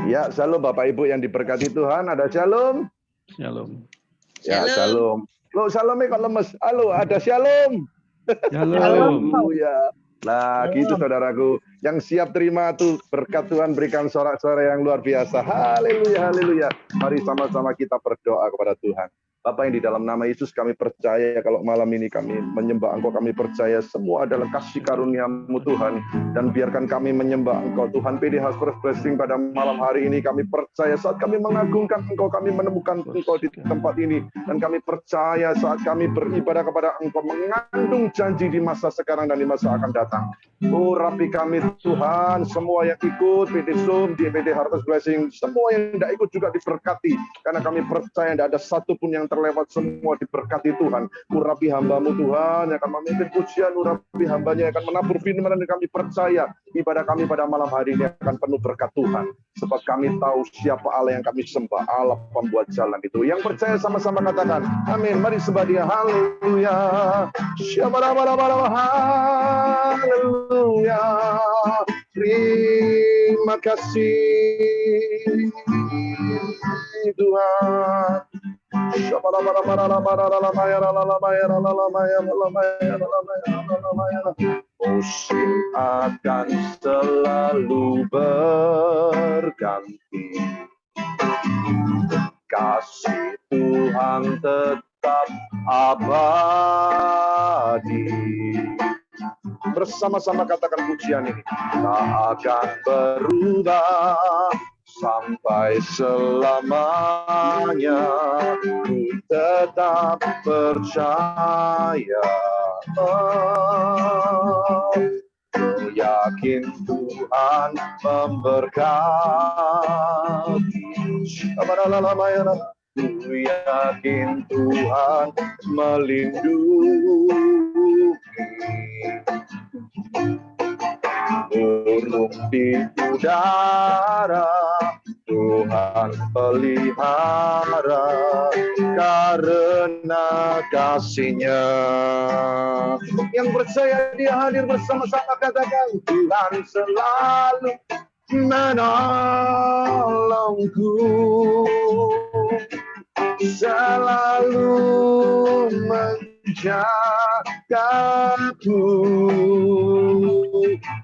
Ya, shalom Bapak Ibu yang diberkati Tuhan. Ada shalom? Shalom. Ya, shalom. Lo shalomnya kok lemes? Halo, ada shalom? Shalom. Haleluya. Nah, gitu saudaraku. Yang siap terima tuh berkat Tuhan berikan sorak-sorai yang luar biasa. Haleluya, haleluya. Mari sama-sama kita berdoa kepada Tuhan. Bapa yang di dalam nama Yesus kami percaya kalau malam ini kami menyembah Engkau, kami percaya semua adalah kasih karunia-Mu Tuhan. Dan biarkan kami menyembah Engkau Tuhan. PDH First Blessing pada malam hari ini kami percaya saat kami mengagungkan Engkau, kami menemukan Engkau di tempat ini. Dan kami percaya saat kami beribadah kepada Engkau mengandung janji di masa sekarang dan di masa akan datang. Oh, rapi kami Tuhan, semua yang ikut PD Zoom, di PD Harvest Blessing, semua yang tidak ikut juga diberkati. Karena kami percaya tidak ada satupun yang terlewat, semua diberkati Tuhan. Urapi hamba-Mu Tuhan yang akan memimpin pujian, urapi hambanya yang akan menabur firman, dan kami percaya ibadah kami pada malam hari ini akan penuh berkat Tuhan. Sebab kami tahu siapa Allah yang kami sembah, Allah pembuat jalan itu. Yang percaya sama-sama katakan, amin. Mari sembah Dia, haleluya. Haleluya. Terima kasih Tuhan. Musim akan selalu berganti, kasih Tuhan tetap abadi. Bersama-sama katakan pujian ini, tak akan berubah sampai selamanya, ku tetap percaya. Ku yakin Tuhan memberkati. Ku yakin Tuhan melindungi. Burung di udara Tuhan pelihara karena kasih-Nya. Yang percaya Dia hadir bersama-sama katakan, Tuhan selalu menolongku, selalu menjagaku,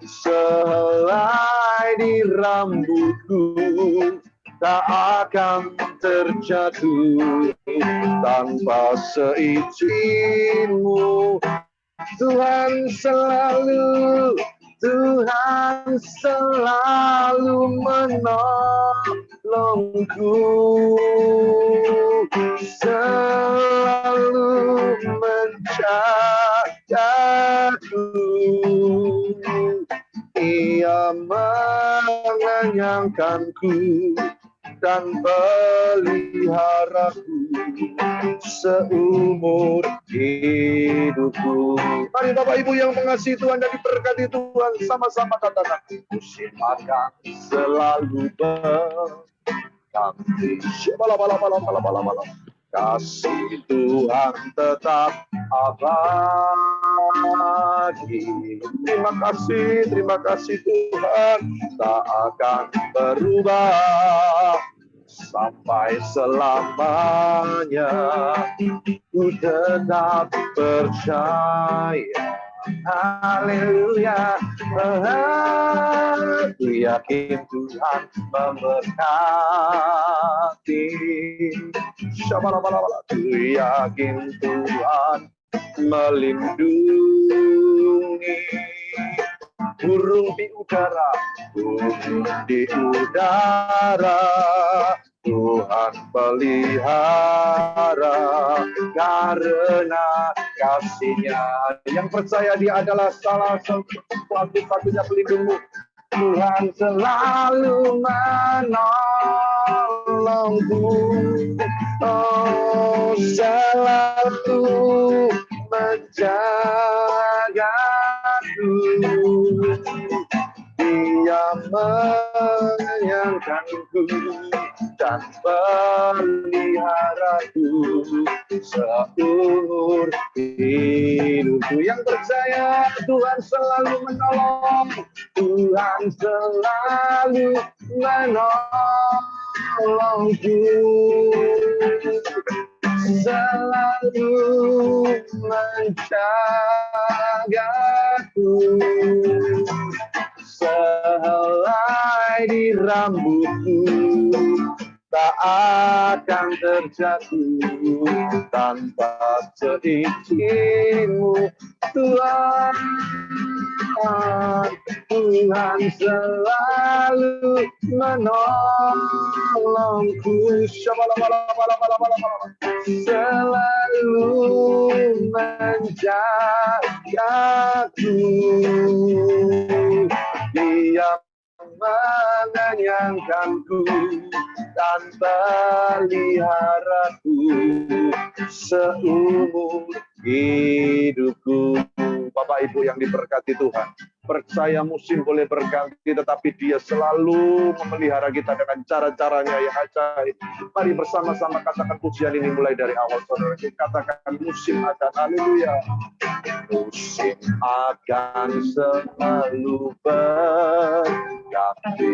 sehelai di rambutku tak akan terjatuh tanpa seizin-Mu. Tuhan selalu menolongku, selalu menjagaku. Ia mengenyangkanku dan peliharaku seumur hidupku. Mari Bapak Ibu yang mengasihi Tuhan dan diberkati Tuhan, sama-sama katakan, musim akan selalu berganti, kasih Tuhan tetap abadi. Terima kasih Tuhan, tak akan berubah sampai selamanya, ku tetap percaya. Haleluya. Ku yakin Tuhan memberkati. Ku yakin Tuhan melindungi. Burung di udara Tuhan pelihara karena kasih-Nya. Yang percaya Dia adalah salah satu-satunya pelindungmu. Tuhan selalu menolongku, oh, selalu menjagaku. Dia menyangkanku dan peliharaku seumur hidupku. Yang percaya Tuhan selalu menolong, Tuhan selalu menolongku, selalu menjagaku, sehelai di rambutku tak akan terjatuh tanpa seizinmu Tuhan. Tuhan selalu menolongku, selalu menjagaku. Dia mengenyangkanku dan peliharaku seumur hidupku. Bapak Ibu yang diberkati Tuhan, percaya musim boleh berganti, tetapi Dia selalu memelihara kita dengan cara-caranya yang ajaib. Mari bersama-sama katakan pujian ini mulai dari awal, saudara. Katakan musim akan, haleluya. Musim akan selalu berganti.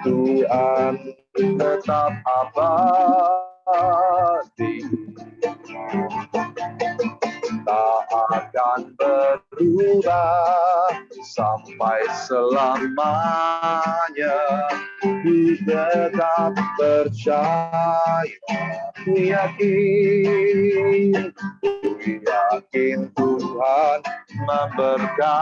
Tuhan tetap abadi, tak akan berubah sampai selamanya. Ku tetap percaya, ku yakin Tuhan memberkati.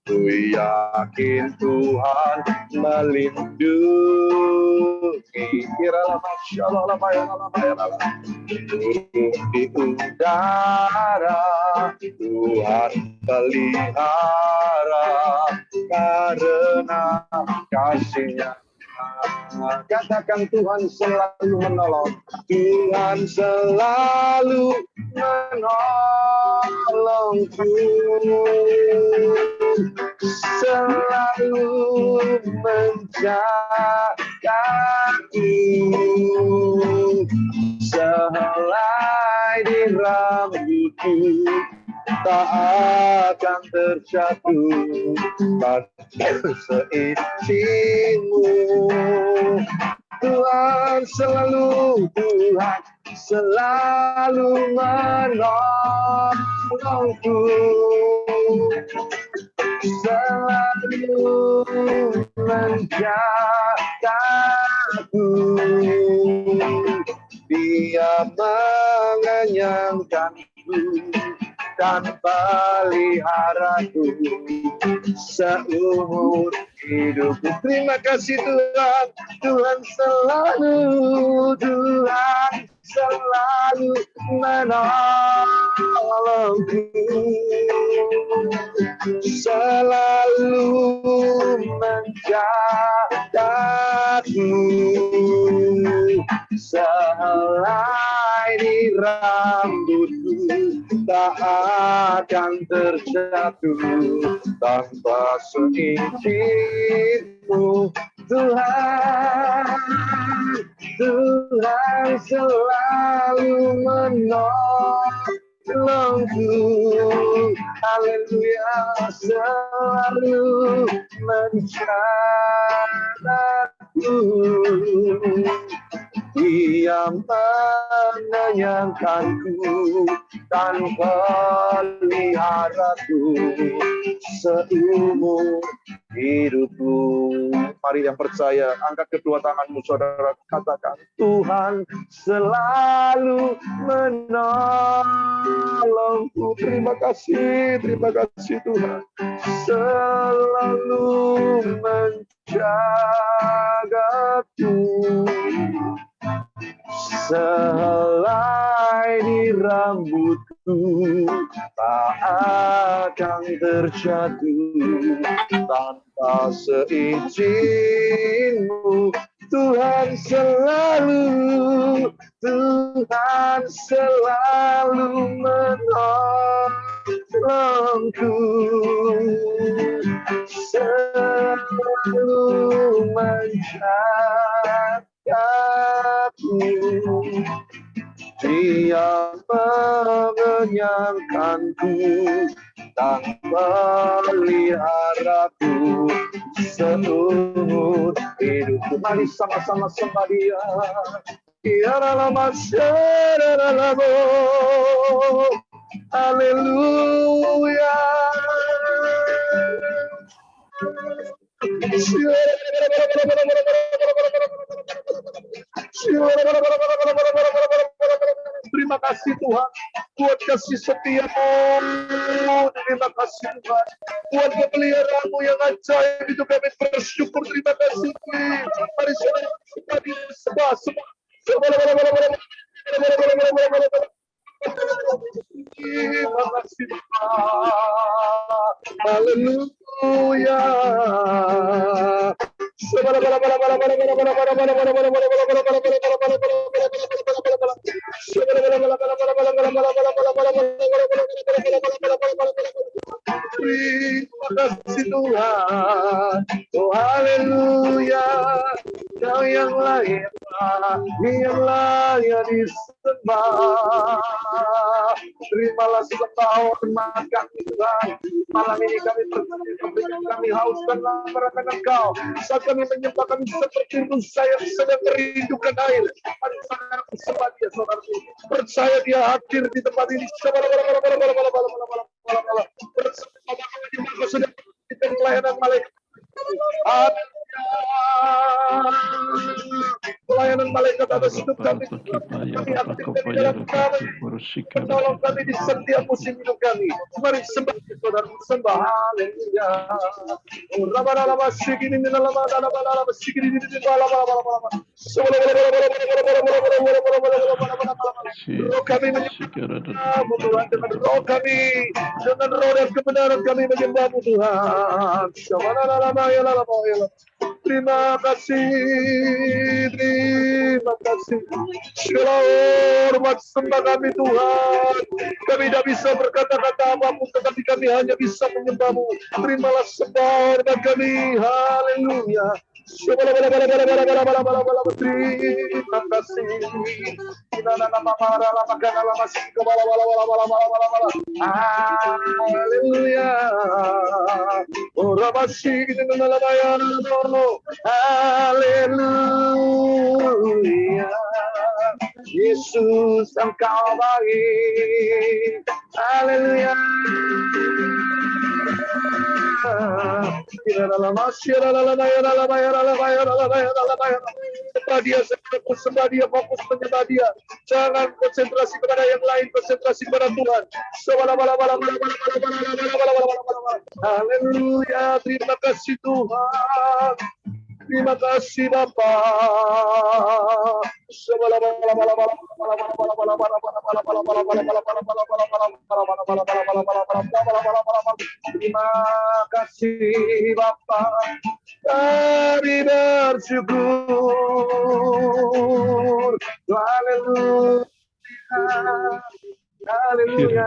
Ku yakin Tuhan melindungi. Di udara Tuhan pelihara karena kasih-Nya. Katakan Tuhan selalu menolong, Tuhan selalu menolongku, selalu menjagaku, sehelai di rambutku tak akan terjatuh tanpa seizinmu. Tuhan selalu menolongku, selalu menjagaku. Dia mengenyangkanku dan peliharaku seumur hidupku. Terima kasih Tuhan, Tuhan selalu menolongku, selalu menjagaku, sehelai di rambutku tak akan terjatuh tanpa seizinmu. Tuhan selalu menolongku, haleluya, selalu menjagaku. Dia mengenyangkanku dan peliharaku seumur hidupku. Mari yang percaya, angkat kedua tanganmu saudara, katakan Tuhan selalu menolongku. Terima kasih Tuhan, selalu menjagaku, sehelai di rambutku tak akan terjatuh tanpa seizinmu. Tuhan selalu menolongku, Tuhanku selalu menjagaku. Dia mengenyangkanku dan meliharaku seumur hidupku. Mari sama-sama sembah Dia. Dia adalah masyarakat. Haleluya. Terima kasih Tuhan buat kasih setiamu. Terima kasih Tuhan buat pemeliharaanmu yang ajaib itu. Kami bersyukur. Terima kasih. Mari kita disembah. Terima kasih Tuhan. Haleluya. Terima kasih Tuhan. Oh haleluya. Kau yang layak disembah. Terimalah sembah hormat kami Tuhan. Malam ini kami bersyukur, kami haus dan lapar akan Engkau. Saat kami menyembah kami seperti rusa yang sedang merindukan air. Mari saudaraku sembah Dia, saudaraku. Percaya Dia hadir di tempat ini. Bersama kami Kau sudah memberikan pelayanan malaikat. Pelayanan malaikat atas hidup kami. Kami aktifkan di dalam kami. Tolong kami di setiap musim hidup kami. Mari sembah saudara, sembah. Haleluya. Roh kami menyembahmu Tuhan, dengan roh kami, dengan roh dan kebenaran kami menyembahmu Tuhan. Terima kasih, terima kasih. Segala hormat sembah kami Tuhan. Kami tidak bisa berkata-kata apapun, tetapi kami hanya bisa menyembahmu. Terimalah sembah hormat kami. Haleluya. Terima kasih. Haleluya. Haleluya. Yesus Engkau baik. Haleluya. Sembah Dia, fokus menyembah Dia. Jangan konsentrasi kepada yang lain, konsentrasi kepada Tuhan. Haleluya, terima kasih Tuhan. Terima kasih Bapa. Terima kasih Bapa. Kami bersyukur. Haleluya. Haleluya.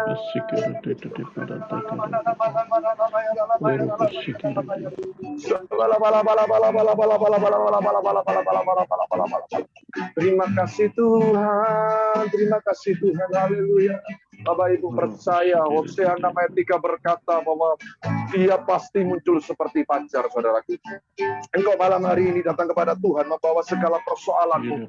Terima kasih Tuhan. Terima kasih Tuhan. Haleluya. Bapak Ibu percaya, Hosea 6 ayat 3 berkata bahwa Dia pasti muncul seperti fajar, saudaraku. Engkau malam hari ini datang kepada Tuhan membawa segala persoalanmu.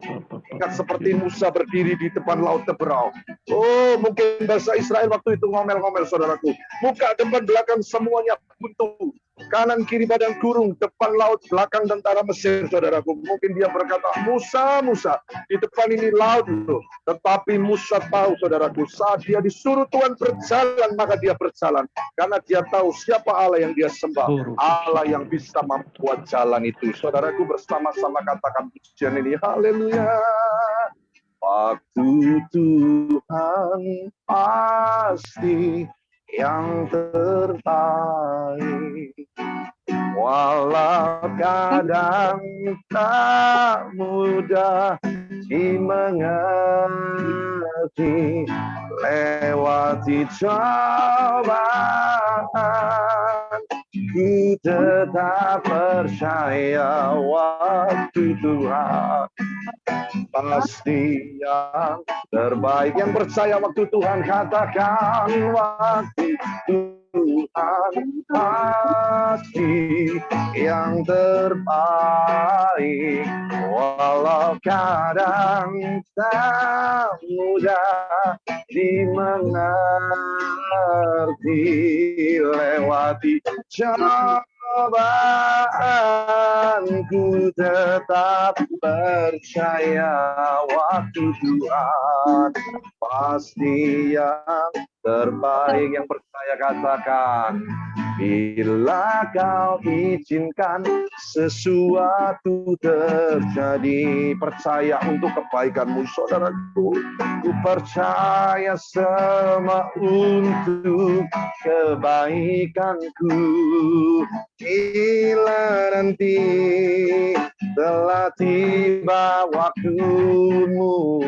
Ingat seperti Musa berdiri di depan laut Teberau. Oh, mungkin bahasa Israel waktu itu ngomel-ngomel, saudaraku. Muka, depan, belakang semuanya buntu. Kanan kiri padang gurun, depan laut, belakang tentara Mesir, saudaraku. Mungkin dia berkata, Musa, Musa, di depan ini laut loh. Tetapi Musa tahu, saudaraku, saat dia disuruh Tuhan berjalan, maka dia berjalan. Karena dia tahu siapa Allah yang dia sembah. Allah yang bisa membuat jalan itu. Saudaraku, bersama-sama katakan pujian ini. Haleluya. Waktu Tuhan pasti yang terbaik, walau kadang tak mudah dimengerti, lewati cobaan ku tetap percaya waktu Tuhan pasti yang terbaik. Yang percaya waktu Tuhan katakan waktu Tuhan pasti yang terbaik. Walau kadang tak mudah dimengerti, lewati cobaan, ku tetap percaya waktu Tuhan pasti yang terbaik. Yang percaya katakan, bila kau izinkan sesuatu terjadi, percaya untuk kebaikanmu saudaraku. Ku percaya semua untuk kebaikanku. Bila nanti telah tiba waktumu,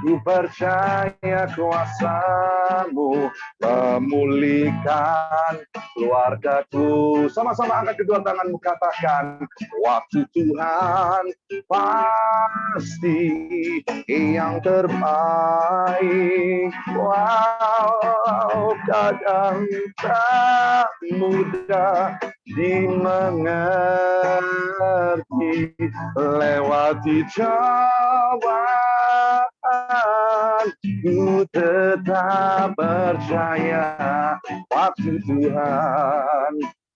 ku percaya kuasa-Mu memulihkan keluargaku. Sama-sama angkat kedua tanganmu, katakan, waktu Tuhan pasti yang terbaik. Wow, kadang tak mudah dimengerti, lewati cobaan, ku tetap percaya waktu Tuhan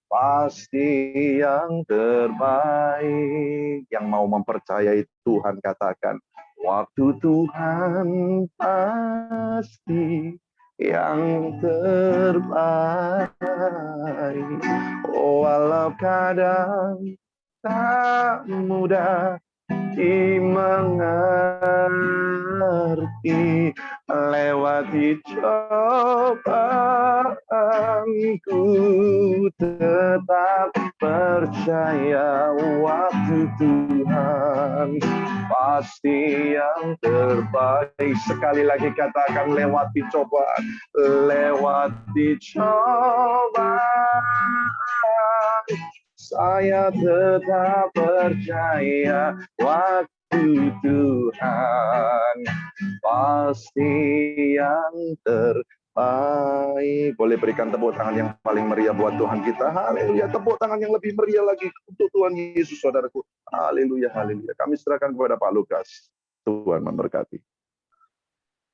pasti yang terbaik. Yang mau mempercayai Tuhan katakan, waktu Tuhan pasti yang terbaik. Walau kadang tak mudah dimengerti, lewati cobaan, ku tetap percaya waktu Tuhan pasti yang terbaik. Sekali lagi katakan, lewati cobaan, lewati cobaan, saya tetap percaya waktu Tuhan pasti yang terbaik. Boleh berikan tepuk tangan yang paling meriah buat Tuhan kita. Haleluya. Tepuk tangan yang lebih meriah lagi untuk Tuhan Yesus, saudaraku. Haleluya, haleluya. Kami serahkan kepada Pak Lukas. Tuhan memberkati.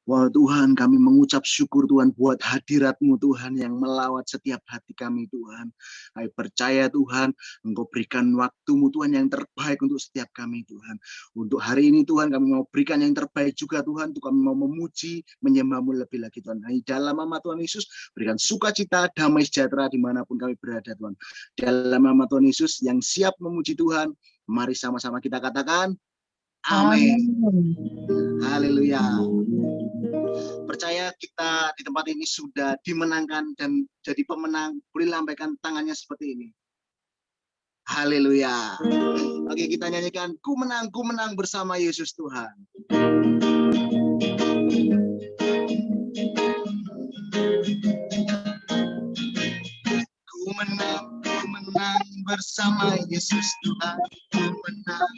Wah Tuhan, kami mengucap syukur Tuhan buat hadirat-Mu Tuhan yang melawat setiap hati kami Tuhan. Kami percaya Tuhan, Engkau berikan waktu-Mu Tuhan yang terbaik untuk setiap kami Tuhan. Untuk hari ini Tuhan, kami mau berikan yang terbaik juga Tuhan, untuk kami mau memuji, menyembah-Mu lebih lagi Tuhan. Di dalam nama Tuhan Yesus, berikan sukacita, damai sejahtera dimanapun kami berada Tuhan. Dalam nama Tuhan Yesus yang siap memuji Tuhan, mari sama-sama kita katakan, amin. Haleluya. Percaya kita di tempat ini sudah dimenangkan dan jadi pemenang. Boleh lambaikan tangannya seperti ini. Haleluya. Oke, kita nyanyikan ku menang bersama Yesus Tuhan. Ku menang bersama Yesus Tuhan. Ku menang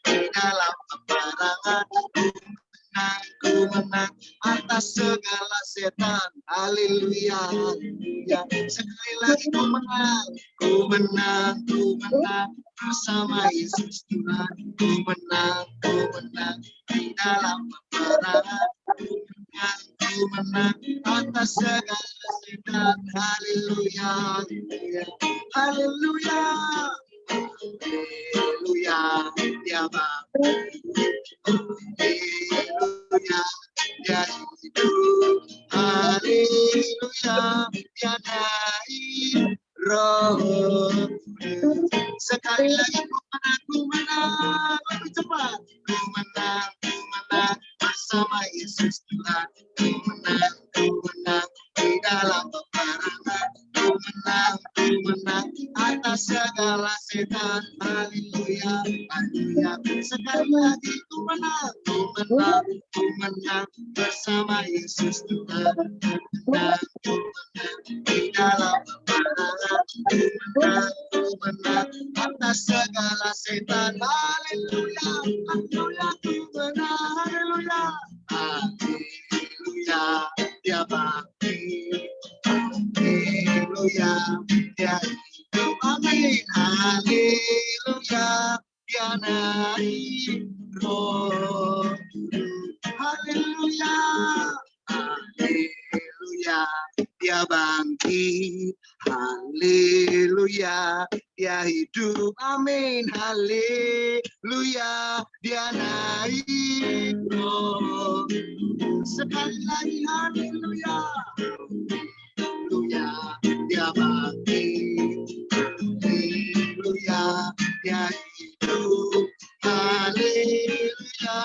di dalam peperangan. Ku menang atas segala setan. Haleluya. Sekali lagi ku menang bersama Yesus Tuhan. Ku menang di dalam peperangan. Ku menang atas segala setan. Haleluya. Haleluya. Haleluya. Ya Bapa. Haleluya, dia hidup. Haleluya, dia naik roh. Sekali lagi ku menang, lebih cepat. Ku menang bersama Yesus Tuhan. Ku menang di dalam peperangan. Ku menang atas segala setan. Haleluya, haleluya. Sekali lagi ku menang bersama Yesus Tuhan. Ku menang di dalam setan. Haleluya, haleluya, ku menang. Haleluya, haleluya, dia bangkit. Haleluya, dia hidup. Amin. Haleluya, dia naik roh. Haleluya, haleluya, dia bangkit. Haleluya, dia hidup. Amin. Haleluya, dia naik roh. Sekali lagi, haleluya. Haleluya, dia bangkit. Haleluya, dia hidup. Haleluya,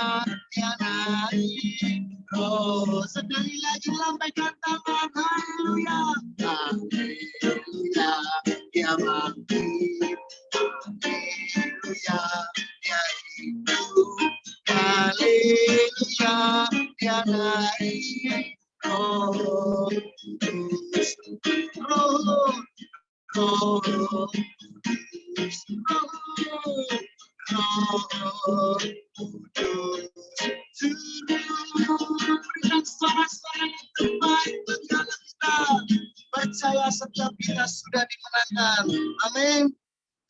dia naik roh. Sekali lagi lambaikan tangan. Haleluya, haleluya, dia bangkit. Haleluya, dia hidup. Haleluya, dia naik roh. Roh, roh, roh, berikan suara-suara yang terbaik bagi Allah kita. Percaya setiap kita sudah dimenangkan. Amin.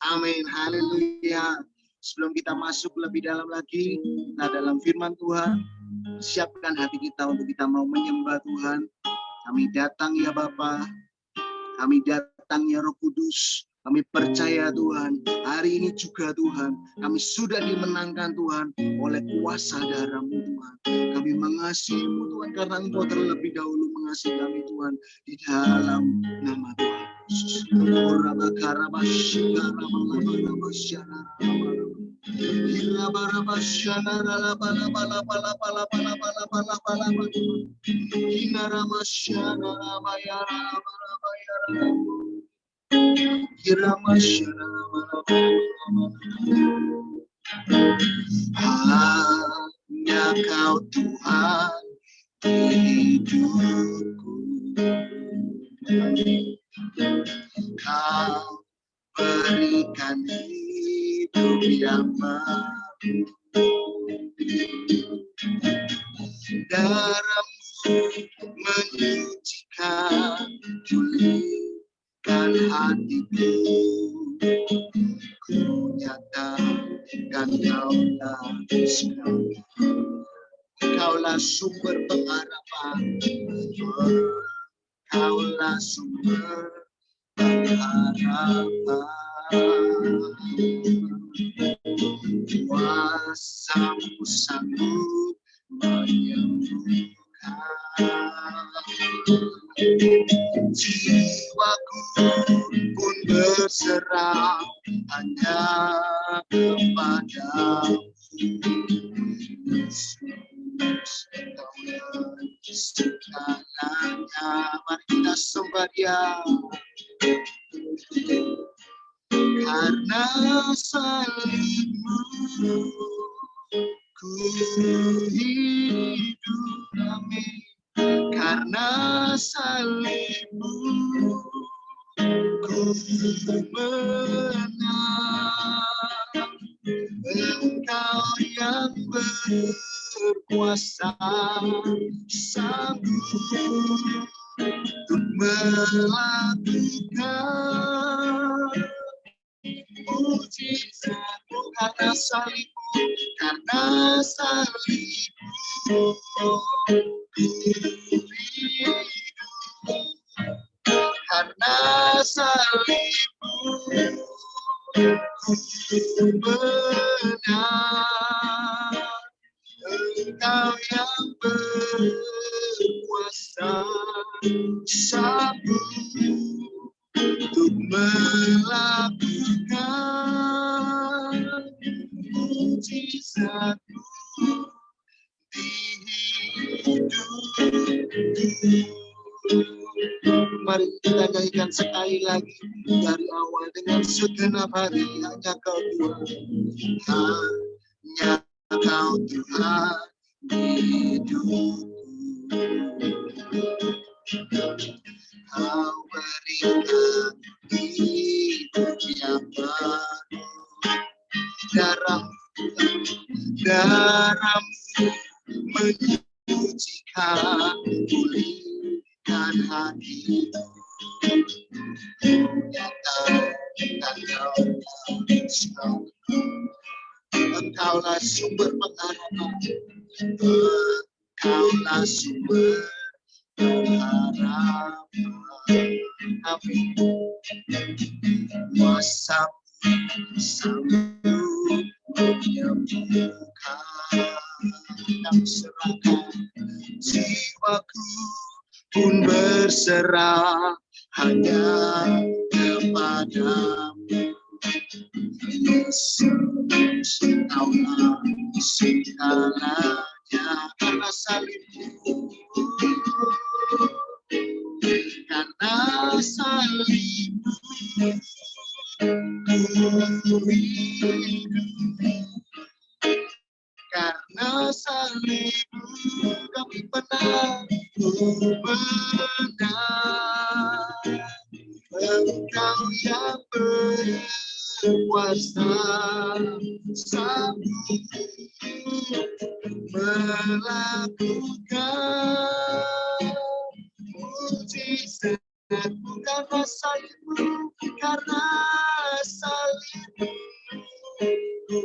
Amin. Haleluya. Sebelum kita masuk lebih dalam lagi, kita dalam firman Tuhan, siapkan hati kita untuk kita mau menyembah Tuhan. Kami datang ya Bapa, kami datang ya Roh Kudus. Kami percaya Tuhan, hari ini juga Tuhan, kami sudah dimenangkan Tuhan oleh kuasa darah-Mu Tuhan. Kami mengasihi-Mu Tuhan karena Engkau terlebih dahulu mengasihi kami Tuhan di dalam nama Tuhan Yesus. Hanya Kau Tuhan hidupku, Kau berikan hidup yang baru. Darah-Mu menyucikan, pulihkan hatiku. Ku nyatakan Kaulah segala. Kaulah sumber pengharapan. Kaulah sumber pengharapan. Kuasa-Mu sanggup menyembuhkan. Jiwaku pun berserah hanya kepada-Mu. Yesus, Kaulah segalanya. Mari kita sembah Dia. Karena salib-Mu ku hidup. Amin. Karena salib-Mu ku menang. Engkau yang berkuasa, sanggup untuk melakukan mujizat-Mu. Karena salib-Mu, karena salib-Mu ku hidup. Karena salib-Mu ku menang. Engkau yang berkuasa, sanggup untuk melakukan mujizat-Mu di hidupku. Mari kita nyanyikan sekali lagi dari awal dengan segenap hati. Hanya Kau Tuhan, hanya Kau Tuhan hidupku. Kau berikan hidup yang baru. itu nyata dan Engkaulah sumber pengharapan, Engkaulah sumber pengharapan kami. Kuasa-Mu sanggup menyembuhkan, kami serahkan jiwaku pun berserah hanya kepadamu. Yesus, Engkaulah segalanya karena salib-Mu, karena salib-Mu ku hidup, karena salib-Mu kami menang, Engkau yang berkuasa, sanggup melakukan mujizat karena salib-Mu, karena salib-Mu ku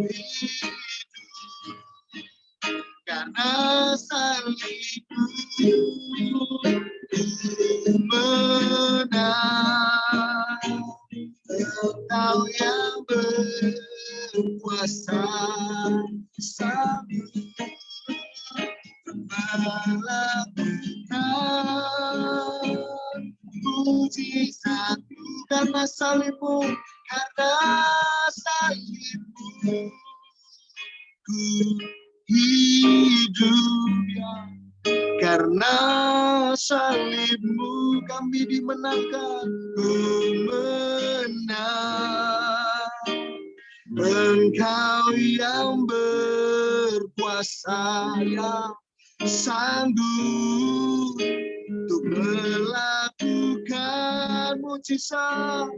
hidup, karena salib-Mu menang. Engkau yang berkuasa, sanggup melakukan mujizat-Mu karena salib-Mu, karena salib-Mu ku hidup, ya. Karena salib-Mu kami dimenangkan, ku menang. Engkau yang berkuasa, yang sanggup untuk melakukan mujizat-Mu,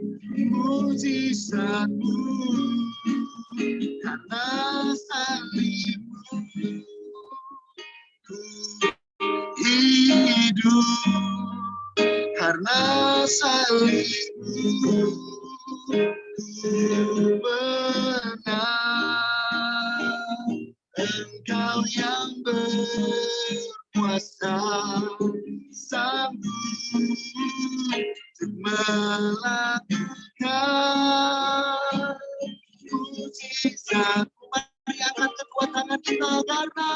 karena salib-Mu ku hidup, karena salib-Mu ku menang. Engkau yang berkuasa, sanggup untuk melakukan mujizat. Mari angkat kedua tangan kita, karena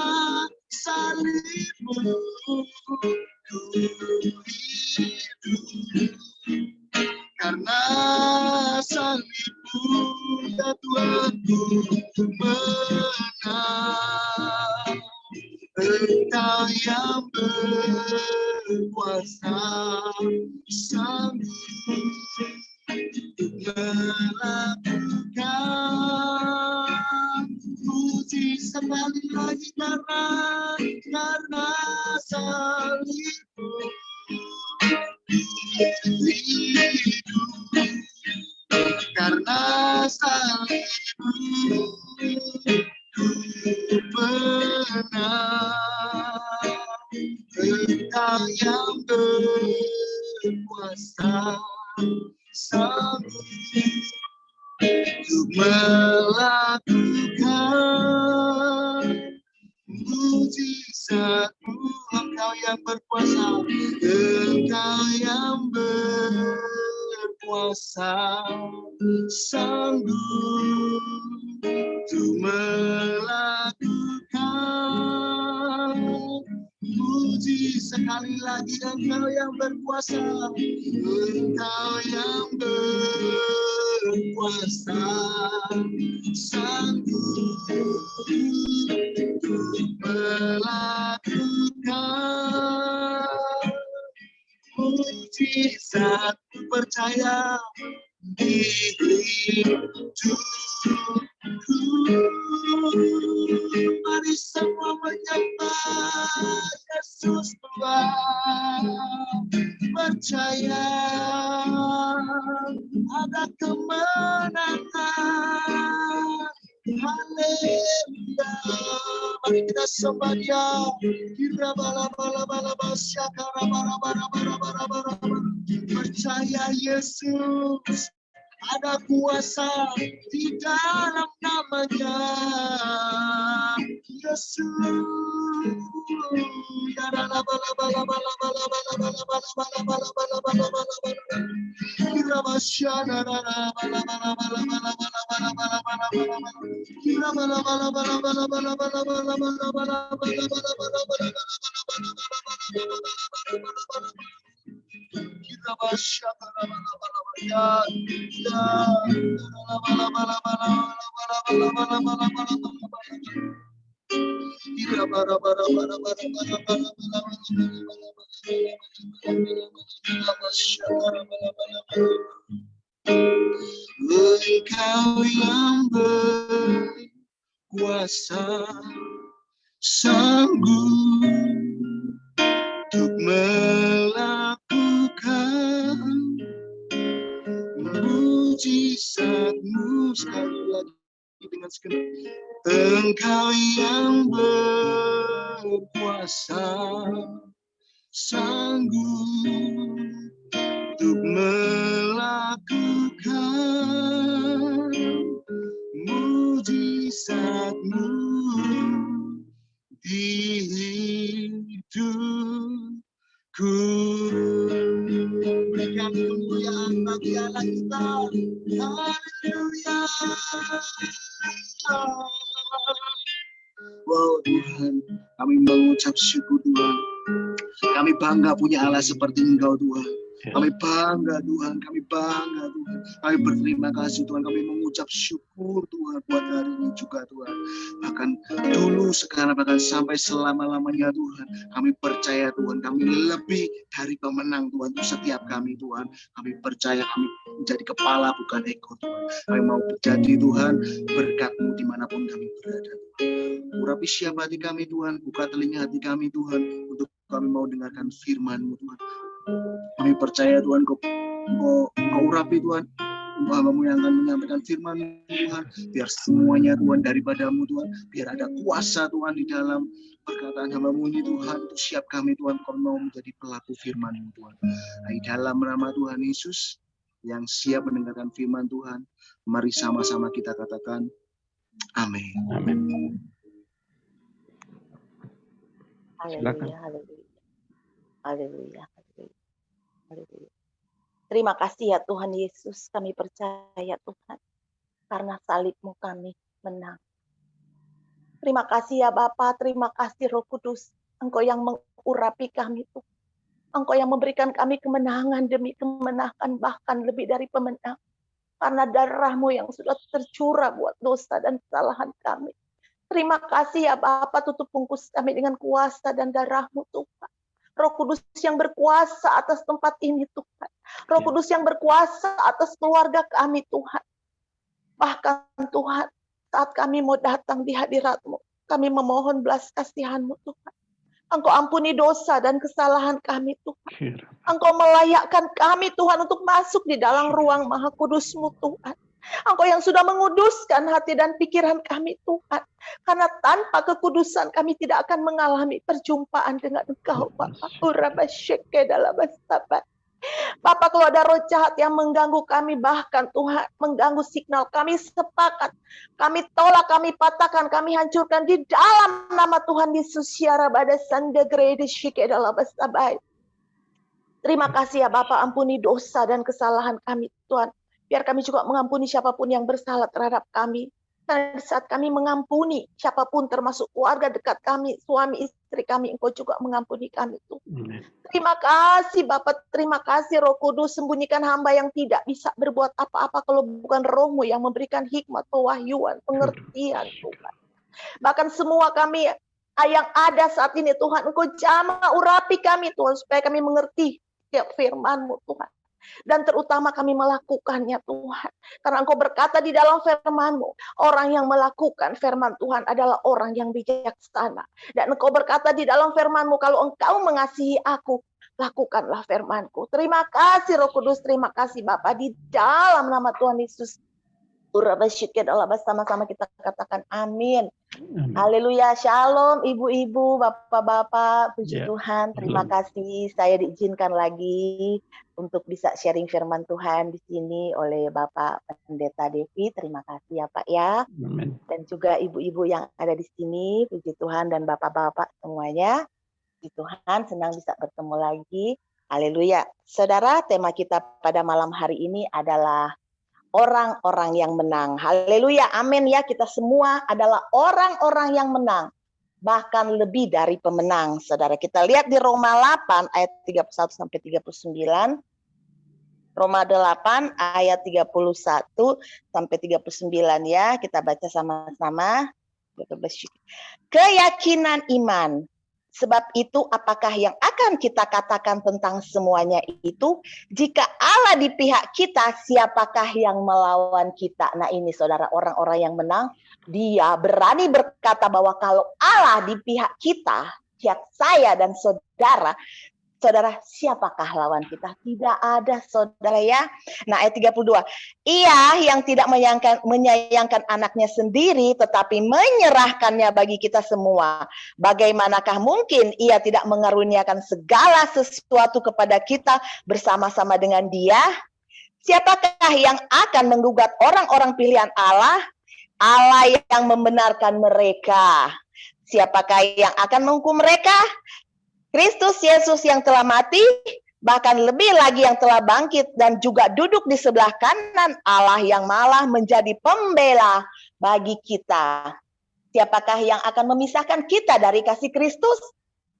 salib-Mu ku hidup, karena salib-Mu ya Tuhan ku menang. Engkau yang berkuasa, sanggup melakukan mujizat sekali lagi, karena salib-Mu hidup, karena salib-Mu ku menang. Engkau yang berkuasa, sanggup untuk melakukan mujizat-Mu. Engkau yang berkuasa, Engkau yang berkuasa, sanggup untuk melakukan mujizat. Sekali lagi, Engkau yang berkuasa, Engkau yang berkuasa, sanggup untuk melakukan mujizat. Percaya di hidupku, mari semua menyembah Yesus Tuhan. Percaya ada kemenangan. Haleluya. Mari kita sembah Dia. Kira bala bala bala basya kara bara bara bara bara bara. Percaya Yesus ada kuasa di dalam nama-Nya. Yesus. Engkau yang berkuasa, sanggup untuk melakukan mujizat-Mu. Sekali lagi dengan segenap. Engkau yang berkuasa, sanggup untuk melakukan mujizat-Mu di hidupku. Berikan kemuliaan bagi Allah kita. Haleluya. Wow Tuhan, kami mengucap syukur Tuhan. Kami bangga punya Allah seperti Engkau Tuhan. Kami bangga Tuhan, kami bangga Tuhan. Kami berterima kasih Tuhan, kami mengucap syukur Tuhan buat hari ini juga Tuhan. Bahkan dulu, sekarang, bahkan sampai selama-lamanya Tuhan. Kami percaya Tuhan, kami lebih dari pemenang Tuhan untuk setiap kami Tuhan. Kami percaya kami menjadi kepala bukan ekor Tuhan. Kami mau menjadi Tuhan berkat-Mu dimanapun kami berada Tuhan. Urapi siapa hati kami Tuhan, buka telinga hati kami Tuhan, untuk kami mau dengarkan firman-Mu Tuhan. Kami percaya Tuhan, Kau urapi Tuhan, hamba-Mu yang akan menyampaikan firman Tuhan, biar semuanya Tuhan daripada-Mu Tuhan, biar ada kuasa Tuhan di dalam perkataan hamba-Mu ini Tuhan, untuk siap kami Tuhan, Kau mau menjadi pelaku firman-Mu Tuhan. Di dalam nama Tuhan Yesus, yang siap mendengarkan firman Tuhan, mari sama-sama kita katakan, amin. Amin. Haleluya, haleluya. Haleluya, haleluya. Haleluya. Terima kasih ya Tuhan Yesus, kami percaya Tuhan, karena salib-Mu kami menang. Terima kasih ya Bapa, terima kasih Roh Kudus, Engkau yang mengurapi kami Tuhan. Engkau yang memberikan kami kemenangan demi kemenangan, bahkan lebih dari pemenang. Karena darah-Mu yang sudah tercurah buat dosa dan kesalahan kami. Terima kasih ya Bapa, tutup bungkus kami dengan kuasa dan darah-Mu Tuhan. Roh Kudus yang berkuasa atas tempat ini Tuhan. Roh Kudus yang berkuasa atas keluarga kami Tuhan. Bahkan Tuhan, saat kami mau datang di hadirat-Mu, kami memohon belas kasihan-Mu Tuhan. Engkau ampuni dosa dan kesalahan kami Tuhan. Engkau melayakkan kami Tuhan untuk masuk di dalam ruang Maha Kudus-Mu Tuhan. Engkau yang sudah menguduskan hati dan pikiran kami Tuhan. Karena tanpa kekudusan kami tidak akan mengalami perjumpaan dengan Engkau Bapa. Bapak, kalau ada roh jahat yang mengganggu kami, bahkan Tuhan mengganggu signal, kami sepakat, kami tolak, kami patahkan, kami hancurkan di dalam nama Tuhan Yesus. Terima kasih ya Bapak, ampuni dosa dan kesalahan kami Tuhan. Biar kami juga mengampuni siapapun yang bersalah terhadap kami. Dan saat kami mengampuni siapapun termasuk keluarga dekat kami, suami istri kami, Engkau juga mengampuni kami Tuhan. Terima kasih Bapak, terima kasih Roh Kudus, sembunyikan hamba yang tidak bisa berbuat apa-apa kalau bukan Roh-Mu yang memberikan hikmat, pewahyuan, pengertian Tuhan. Bahkan semua kami yang ada saat ini Tuhan, Engkau jamah urapi kami Tuhan, supaya kami mengerti setiap firman-Mu Tuhan. Dan terutama kami melakukannya Tuhan. Karena Engkau berkata di dalam firman-Mu, orang yang melakukan firman Tuhan adalah orang yang bijaksana. Dan Engkau berkata di dalam firman-Mu, kalau Engkau mengasihi aku, lakukanlah firman-Ku. Terima kasih Roh Kudus, terima kasih Bapa, di dalam nama Tuhan Yesus. Sama-sama kita katakan amin. Amin. Haleluya, shalom ibu-ibu, bapak-bapak, puji Ya, Tuhan, terima shalom. kasih saya diizinkan lagi untuk bisa sharing firman Tuhan di sini oleh Bapak Pendeta Devi, terima kasih ya Pak ya, Amin. dan juga ibu-ibu yang ada di sini, puji Tuhan, dan bapak-bapak semuanya, puji Tuhan, senang bisa bertemu lagi, haleluya. Saudara, tema kita pada malam hari ini adalah orang-orang yang menang. Haleluya, amin ya. Kita semua adalah orang-orang yang menang. Bahkan lebih dari pemenang. Saudara, kita lihat di Roma 8 ayat 31 sampai 39. Roma 8 ayat 31 sampai 39 ya. Kita baca sama-sama. Keyakinan iman. Sebab itu apakah yang akan kita katakan tentang semuanya itu? Jika Allah di pihak kita, siapakah yang melawan kita? Nah ini saudara, orang-orang yang menang, dia berani berkata bahwa kalau Allah di pihak kita, pihak saya dan saudara, siapakah lawan kita? Tidak ada, saudara ya. Nah, ayat 32. Ia yang tidak menyayangkan anaknya sendiri, tetapi menyerahkannya bagi kita semua. Bagaimanakah mungkin ia tidak mengaruniakan segala sesuatu kepada kita bersama-sama dengan dia? Siapakah yang akan menggugat orang-orang pilihan Allah? Allah yang membenarkan mereka. Siapakah yang akan menghukum mereka? Kristus Yesus yang telah mati, bahkan lebih lagi yang telah bangkit dan juga duduk di sebelah kanan Allah yang malah menjadi pembela bagi kita. Siapakah yang akan memisahkan kita dari kasih Kristus?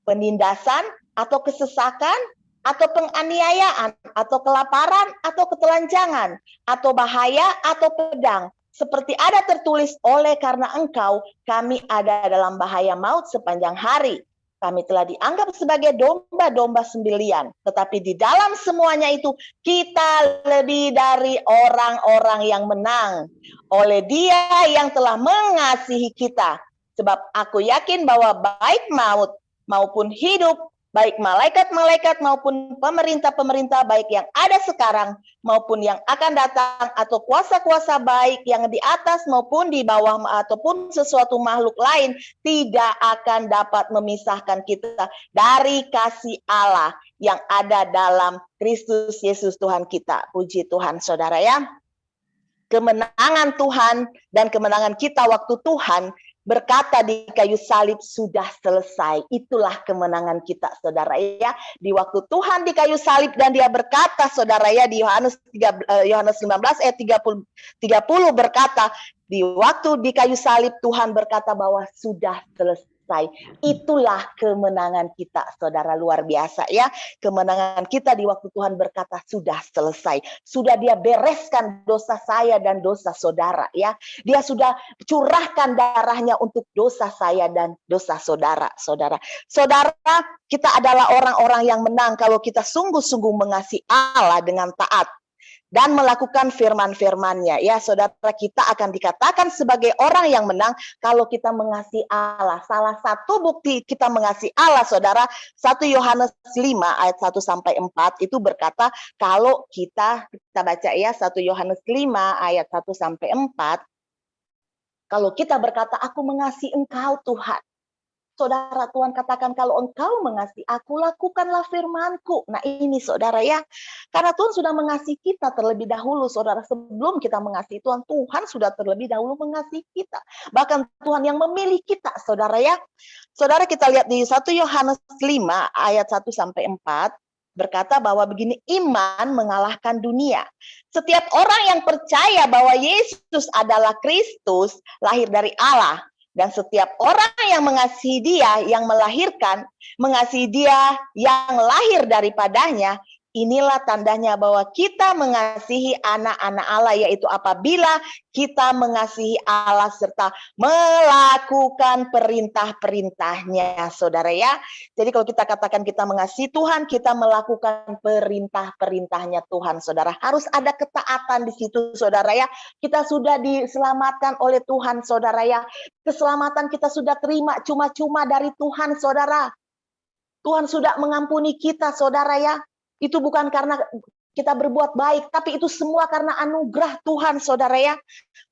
Penindasan atau kesesakan atau penganiayaan atau kelaparan atau ketelanjangan atau bahaya atau pedang. Seperti ada tertulis, oleh karena engkau kami ada dalam bahaya maut sepanjang hari. Kami telah dianggap sebagai domba-domba sembelian. Tetapi di dalam semuanya itu, kita lebih dari orang-orang yang menang. Oleh Dia yang telah mengasihi kita. Sebab aku yakin bahwa baik maut maupun hidup, baik malaikat-malaikat maupun pemerintah-pemerintah, baik yang ada sekarang maupun yang akan datang, atau kuasa-kuasa baik yang di atas maupun di bawah, ataupun sesuatu makhluk lain, tidak akan dapat memisahkan kita dari kasih Allah yang ada dalam Kristus Yesus Tuhan kita. Puji Tuhan, saudara ya. Kemenangan Tuhan dan kemenangan kita waktu Tuhan berkata di kayu salib sudah selesai. Itulah kemenangan kita, saudara ya. Di waktu Tuhan di kayu salib dan dia berkata, saudara ya, di Yohanes 15 ayat 30 berkata, di waktu di kayu salib Tuhan berkata bahwa sudah selesai. Itulah kemenangan kita, saudara, luar biasa ya. Kemenangan kita di waktu Tuhan berkata sudah selesai. Sudah dia bereskan dosa saya dan dosa saudara ya. Dia sudah curahkan darahnya untuk dosa saya dan dosa saudara. Saudara, kita adalah orang-orang yang menang kalau kita sungguh-sungguh mengasihi Allah dengan taat dan melakukan firman-firman-Nya. Ya, saudara, kita akan dikatakan sebagai orang yang menang kalau kita mengasihi Allah. Salah satu bukti kita mengasihi Allah, saudara, 1 Yohanes 5 ayat 1 sampai 4 itu berkata, kalau kita baca ya, 1 Yohanes 5 ayat 1 sampai 4, kalau kita berkata, aku mengasihi engkau Tuhan. Saudara, Tuhan katakan, kalau engkau mengasihi aku, lakukanlah firman-Ku. Nah ini saudara ya, karena Tuhan sudah mengasihi kita terlebih dahulu, saudara. Sebelum kita mengasihi Tuhan, Tuhan sudah terlebih dahulu mengasihi kita. Bahkan Tuhan yang memilih kita, saudara ya. Saudara, kita lihat di 1 Yohanes 5 ayat 1 sampai 4, berkata bahwa begini, iman mengalahkan dunia. Setiap orang yang percaya bahwa Yesus adalah Kristus, lahir dari Allah. Dan setiap orang yang mengasihi Dia yang melahirkan, mengasihi Dia yang lahir daripadanya, inilah tandanya bahwa kita mengasihi anak-anak Allah, yaitu apabila kita mengasihi Allah serta melakukan perintah-perintahnya, saudara ya. Jadi kalau kita katakan kita mengasihi Tuhan, kita melakukan perintah-perintahnya Tuhan, saudara. Harus ada ketaatan di situ, saudara ya. Kita sudah diselamatkan oleh Tuhan, saudara ya. Keselamatan kita sudah terima cuma-cuma dari Tuhan, saudara. Tuhan sudah mengampuni kita, saudara ya. Itu bukan karena kita berbuat baik, tapi itu semua karena anugerah Tuhan, saudara ya.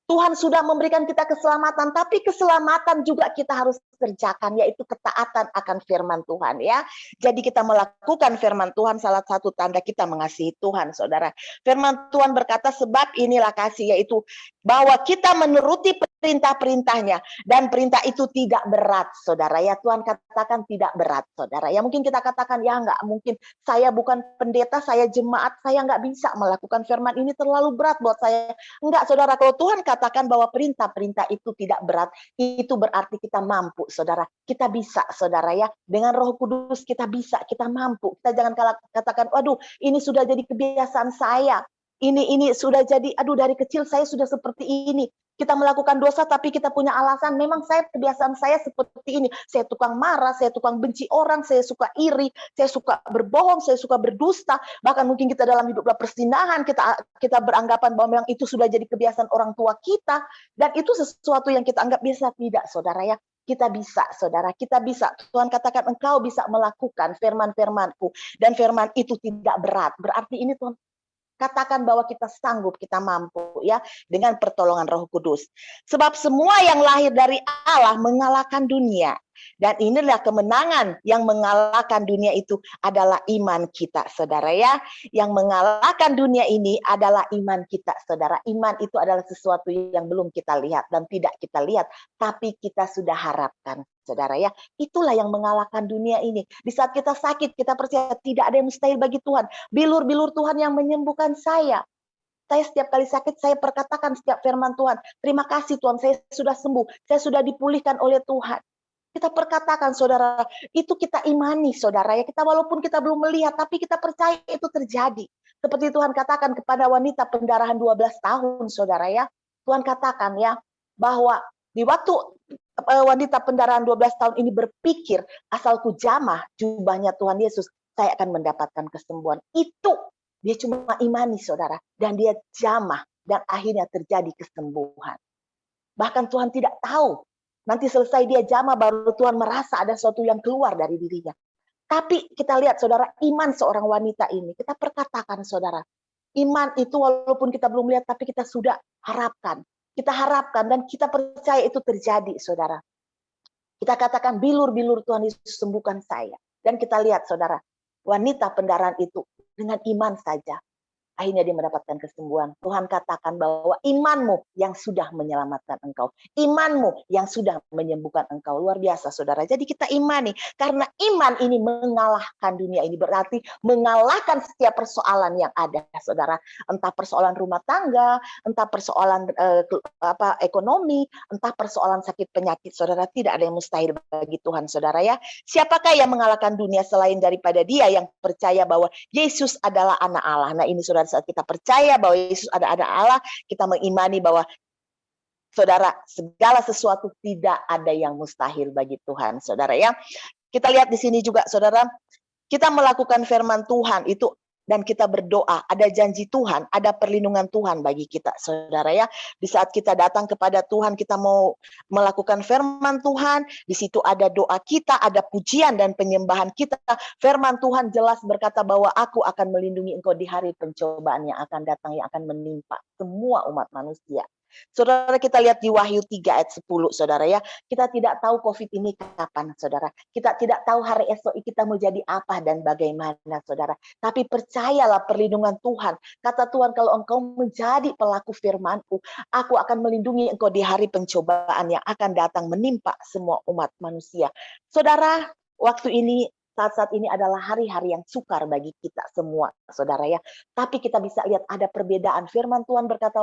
Tuhan sudah memberikan kita keselamatan, tapi keselamatan juga kita harus kerjakan, yaitu ketaatan akan firman Tuhan ya. Jadi kita melakukan firman Tuhan, salah satu tanda kita mengasihi Tuhan, saudara. Firman Tuhan berkata, sebab inilah kasih, yaitu bahwa kita menuruti perintah-perintahnya, dan perintah itu tidak berat, saudara ya. Tuhan katakan tidak berat, saudara ya. Mungkin kita katakan, ya nggak mungkin, saya bukan pendeta, saya jemaat, saya nggak bisa melakukan firman ini, terlalu berat buat saya. Enggak, saudara, kalau Tuhan katakan bahwa perintah-perintah itu tidak berat, itu berarti kita mampu, saudara. Kita bisa, saudara ya. Dengan Roh Kudus kita bisa, kita mampu. Kita jangan katakan, waduh, ini sudah jadi kebiasaan saya. Ini sudah jadi, aduh dari kecil saya sudah seperti ini. Kita melakukan dosa tapi kita punya alasan, memang kebiasaan saya seperti ini. Saya tukang marah, saya tukang benci orang, saya suka iri, saya suka berbohong, saya suka berdusta. Bahkan mungkin kita dalam hiduplah persinahan, kita beranggapan bahwa memang itu sudah jadi kebiasaan orang tua kita. Dan itu sesuatu yang kita anggap biasa. Tidak, saudara ya. Kita bisa, saudara, kita bisa. Tuhan katakan engkau bisa melakukan firman-firmanku. Dan firman itu tidak berat. Berarti ini Tuhan katakan bahwa kita sanggup, kita mampu ya dengan pertolongan Roh Kudus. Sebab semua yang lahir dari Allah mengalahkan dunia. Dan inilah kemenangan yang mengalahkan dunia itu adalah iman kita, saudara ya. Yang mengalahkan dunia ini adalah iman kita, saudara. Iman itu adalah sesuatu yang belum kita lihat dan tidak kita lihat, tapi kita sudah harapkan, saudara ya. Itulah yang mengalahkan dunia ini. Di saat kita sakit, kita percaya tidak ada yang mustahil bagi Tuhan. Bilur-bilur Tuhan yang menyembuhkan saya. Saya setiap kali sakit, saya perkatakan setiap firman Tuhan. Terima kasih Tuhan, saya sudah sembuh. Saya sudah dipulihkan oleh Tuhan. Kita perkatakan, saudara, itu kita imani, saudara ya. Kita walaupun kita belum melihat, tapi kita percaya itu terjadi. Seperti Tuhan katakan kepada wanita pendarahan 12 tahun, saudara ya. Tuhan katakan ya, bahwa di waktu wanita pendarahan 12 tahun ini berpikir, asalku jamah jubahnya Tuhan Yesus, saya akan mendapatkan kesembuhan. Itu dia cuma imani, saudara. Dan dia jamah, dan akhirnya terjadi kesembuhan. Bahkan Tuhan tidak tahu. Nanti selesai dia jamah, baru Tuhan merasa ada sesuatu yang keluar dari dirinya. Tapi kita lihat, saudara, iman seorang wanita ini. Kita perkatakan, saudara. Iman itu walaupun kita belum lihat, tapi kita sudah harapkan. Kita harapkan dan kita percaya itu terjadi, saudara. Kita katakan, bilur-bilur Tuhan Yesus sembuhkan saya. Dan kita lihat, saudara, wanita pendarahan itu dengan iman saja. Akhirnya dia mendapatkan kesembuhan. Tuhan katakan bahwa imanmu yang sudah menyelamatkan engkau. Imanmu yang sudah menyembuhkan engkau. Luar biasa, saudara. Jadi kita imani. Karena iman ini mengalahkan dunia ini. Berarti mengalahkan setiap persoalan yang ada, saudara. Entah persoalan rumah tangga, entah persoalan ekonomi, entah persoalan sakit penyakit, saudara. Tidak ada yang mustahil bagi Tuhan, saudara ya. Siapakah yang mengalahkan dunia selain daripada dia yang percaya bahwa Yesus adalah anak Allah. Nah ini, saudara, saat kita percaya bahwa Yesus ada Allah, kita mengimani bahwa, saudara, segala sesuatu tidak ada yang mustahil bagi Tuhan, saudara ya. Kita lihat di sini juga, saudara, kita melakukan firman Tuhan itu dan kita berdoa, ada janji Tuhan, ada perlindungan Tuhan bagi kita, saudara ya. Di saat kita datang kepada Tuhan, kita mau melakukan firman Tuhan, di situ ada doa kita, ada pujian dan penyembahan kita. Firman Tuhan jelas berkata bahwa aku akan melindungi engkau di hari pencobaan yang akan datang, yang akan menimpa semua umat manusia. Saudara, kita lihat di Wahyu 3 ayat 10, saudara ya. Kita tidak tahu COVID ini kapan, saudara. Kita tidak tahu hari esok kita mau jadi apa dan bagaimana, saudara. Tapi percayalah perlindungan Tuhan. Kata Tuhan, kalau engkau menjadi pelaku firman-Ku, aku akan melindungi engkau di hari pencobaan yang akan datang menimpa semua umat manusia. Saudara, waktu ini, saat-saat ini adalah hari-hari yang sukar bagi kita semua, saudara ya. Tapi kita bisa lihat ada perbedaan. Firman Tuhan berkata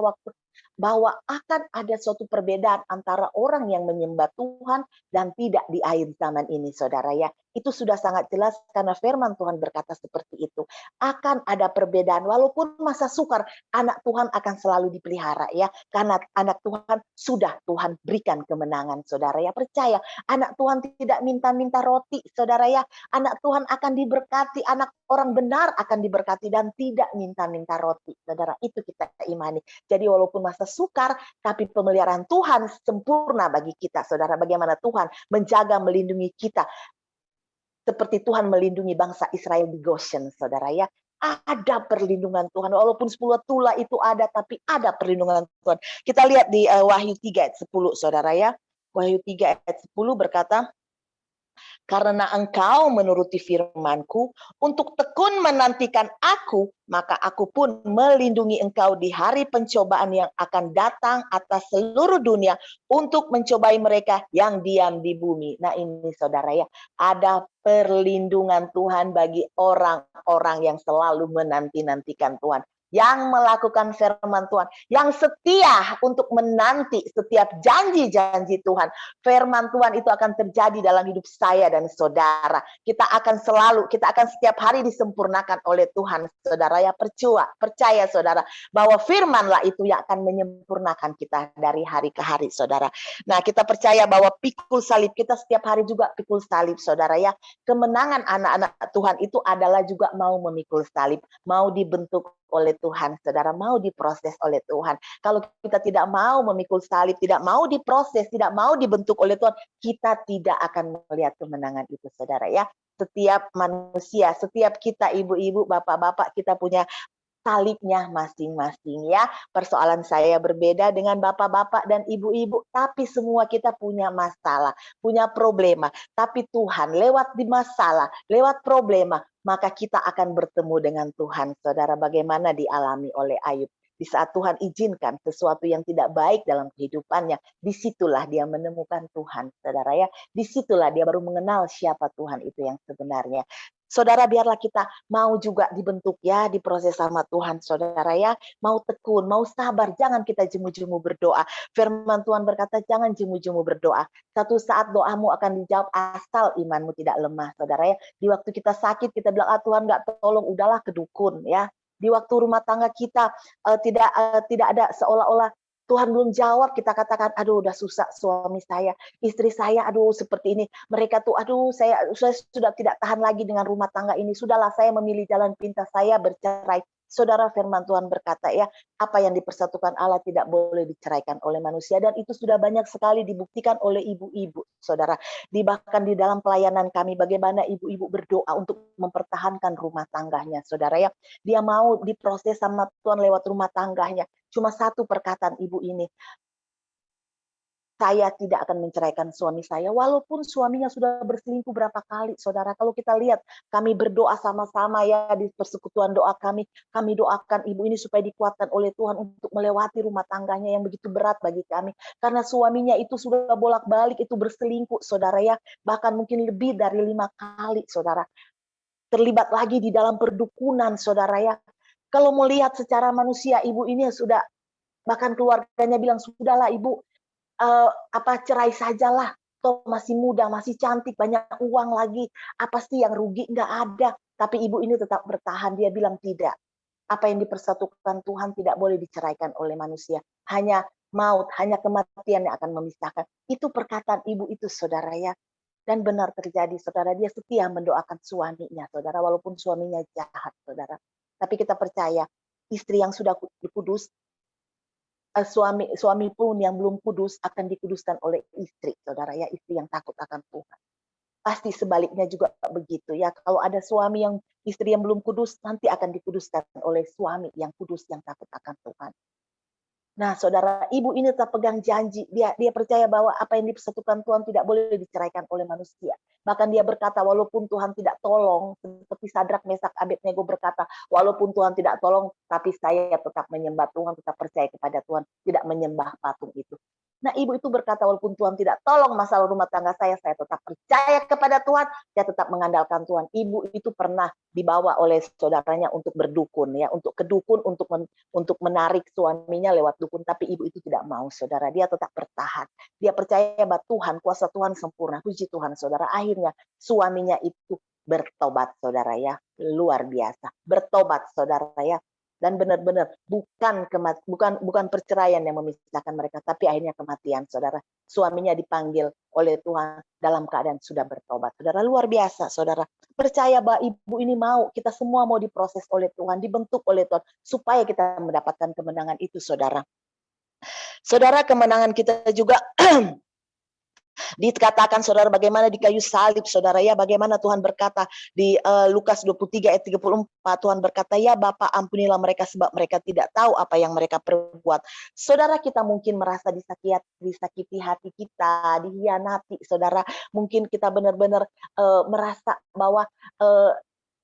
bahwa akan ada suatu perbedaan antara orang yang menyembah Tuhan dan tidak di akhir zaman ini, saudara ya. Itu sudah sangat jelas karena firman Tuhan berkata seperti itu. Akan ada perbedaan, walaupun masa sukar, anak Tuhan akan selalu dipelihara ya. Karena anak Tuhan sudah Tuhan berikan kemenangan, saudara ya. Percaya, anak Tuhan tidak minta-minta roti, saudara ya. Anak Tuhan akan diberkati, anak orang benar akan diberkati dan tidak minta-minta roti, saudara. Itu kita imani. Jadi walaupun masa sukar, tapi pemeliharaan Tuhan sempurna bagi kita, saudara. Bagaimana Tuhan menjaga, melindungi kita. Seperti Tuhan melindungi bangsa Israel di Goshen, saudara ya. ada perlindungan Tuhan. Walaupun 10 tula itu ada, tapi ada perlindungan Tuhan. Kita lihat di Wahyu 3 ayat 10, saudara ya. Wahyu 3 ayat 10 berkata, karena engkau menuruti firman-Ku untuk tekun menantikan Aku, maka Aku pun melindungi engkau di hari pencobaan yang akan datang atas seluruh dunia untuk mencobai mereka yang diam di bumi. Nah ini saudara ya, ada perlindungan Tuhan bagi orang-orang yang selalu menanti-nantikan Tuhan, yang melakukan firman Tuhan, yang setia untuk menanti setiap janji-janji Tuhan. Firman Tuhan itu akan terjadi dalam hidup saya dan saudara. Kita akan setiap hari disempurnakan oleh Tuhan, saudara ya. Percaya saudara, bahwa firmanlah itu yang akan menyempurnakan kita dari hari ke hari, saudara. Nah, kita percaya bahwa pikul salib, kita setiap hari juga pikul salib, saudara ya. Kemenangan anak-anak Tuhan itu adalah juga mau memikul salib, mau dibentuk oleh Tuhan, saudara, mau diproses oleh Tuhan. Kalau kita tidak mau memikul salib, tidak mau diproses, tidak mau dibentuk oleh Tuhan, kita tidak akan melihat kemenangan itu, saudara ya. Setiap manusia, setiap kita ibu-ibu, bapak-bapak, kita punya salibnya masing-masing ya. Persoalan saya berbeda dengan bapak-bapak dan ibu-ibu, tapi semua kita punya masalah, punya problema. Tapi Tuhan lewat di masalah, lewat problema, maka kita akan bertemu dengan Tuhan, saudara. Bagaimana dialami oleh Ayub. Di saat Tuhan izinkan sesuatu yang tidak baik dalam kehidupannya, disitulah dia menemukan Tuhan, saudara ya. Disitulah dia baru mengenal siapa Tuhan itu yang sebenarnya. Saudara, biarlah kita mau juga dibentuk ya, diproses sama Tuhan, saudara ya. Mau tekun, mau sabar, jangan kita jemu-jemu berdoa. Firman Tuhan berkata, jangan jemu-jemu berdoa. Satu saat doamu akan dijawab asal imanmu tidak lemah, saudara ya. Di waktu kita sakit, kita bilang, Tuhan nggak tolong, udahlah ke dukun ya. Di waktu rumah tangga kita tidak ada, seolah-olah Tuhan belum jawab, kita katakan, aduh udah susah suami saya, istri saya, aduh seperti ini. Mereka tuh, aduh saya sudah tidak tahan lagi dengan rumah tangga ini. Sudahlah, saya memilih jalan pintas, saya bercerai. Saudara, firman Tuhan berkata ya, apa yang dipersatukan Allah tidak boleh diceraikan oleh manusia. Dan itu sudah banyak sekali dibuktikan oleh ibu-ibu, saudara. Bahkan di dalam pelayanan kami, bagaimana ibu-ibu berdoa untuk mempertahankan rumah tangganya, saudara ya. Dia mau diproses sama Tuhan lewat rumah tangganya. Cuma satu perkataan ibu ini, saya tidak akan menceraikan suami saya, walaupun suaminya sudah berselingkuh berapa kali, saudara. Kalau kita lihat, kami berdoa sama-sama ya di persekutuan doa kami doakan ibu ini supaya dikuatkan oleh Tuhan untuk melewati rumah tangganya yang begitu berat bagi kami. Karena suaminya itu sudah bolak-balik itu berselingkuh, saudara ya. Bahkan mungkin lebih dari 5 kali, saudara. Terlibat lagi di dalam perdukunan, saudara ya. Kalau mau lihat secara manusia, ibu ini sudah, bahkan keluarganya bilang, sudahlah ibu, cerai sajalah, toh masih muda, masih cantik, banyak uang lagi, apa sih yang rugi? Nggak ada. Tapi ibu ini tetap bertahan, dia bilang tidak. Apa yang dipersatukan Tuhan tidak boleh diceraikan oleh manusia. Hanya maut, hanya kematian yang akan memisahkan. Itu perkataan ibu itu, saudara ya. Dan benar terjadi, saudara, dia setia mendoakan suaminya, saudara, walaupun suaminya jahat, saudara. Tapi kita percaya, istri yang sudah kudus, suami pun yang belum kudus akan dikuduskan oleh istri, saudara ya, istri yang takut akan Tuhan. Pasti sebaliknya juga begitu ya. Kalau ada suami yang istri yang belum kudus, nanti akan dikuduskan oleh suami yang kudus yang takut akan Tuhan. Nah, saudara, ibu ini tetap pegang janji. Dia percaya bahwa apa yang dipersatukan Tuhan tidak boleh diceraikan oleh manusia. Bahkan dia berkata, walaupun Tuhan tidak tolong, seperti Sadrak, Mesak, Abednego berkata, walaupun Tuhan tidak tolong, tapi saya tetap menyembah Tuhan, tetap percaya kepada Tuhan, tidak menyembah patung itu. Nah, ibu itu berkata, walaupun Tuhan tidak tolong masalah rumah tangga saya tetap percaya kepada Tuhan, saya tetap mengandalkan Tuhan. Ibu itu pernah dibawa oleh saudaranya untuk berdukun, ya, untuk kedukun, untuk menarik suaminya lewat dukun, tapi ibu itu tidak mau, saudara. Dia tetap bertahan. Dia percaya bahwa Tuhan, kuasa Tuhan sempurna. Puji Tuhan, saudara. Akhirnya suaminya itu bertobat, saudara ya. Luar biasa. Bertobat, saudara ya. Dan benar-benar bukan perceraian yang memisahkan mereka, tapi akhirnya kematian, saudara. Suaminya dipanggil oleh Tuhan dalam keadaan sudah bertobat, saudara. Luar biasa, saudara. Percaya bahwa ibu ini mau, kita semua mau diproses oleh Tuhan, dibentuk oleh Tuhan, supaya kita mendapatkan kemenangan itu, saudara. Saudara, kemenangan kita juga Dikatakan saudara bagaimana di kayu salib saudara ya, bagaimana Tuhan berkata di Lukas 23 ayat 34, Tuhan berkata, ya Bapa ampunilah mereka sebab mereka tidak tahu apa yang mereka perbuat. Saudara, kita mungkin merasa disakiti hati kita, dihianati saudara. Mungkin kita benar-benar merasa bahwa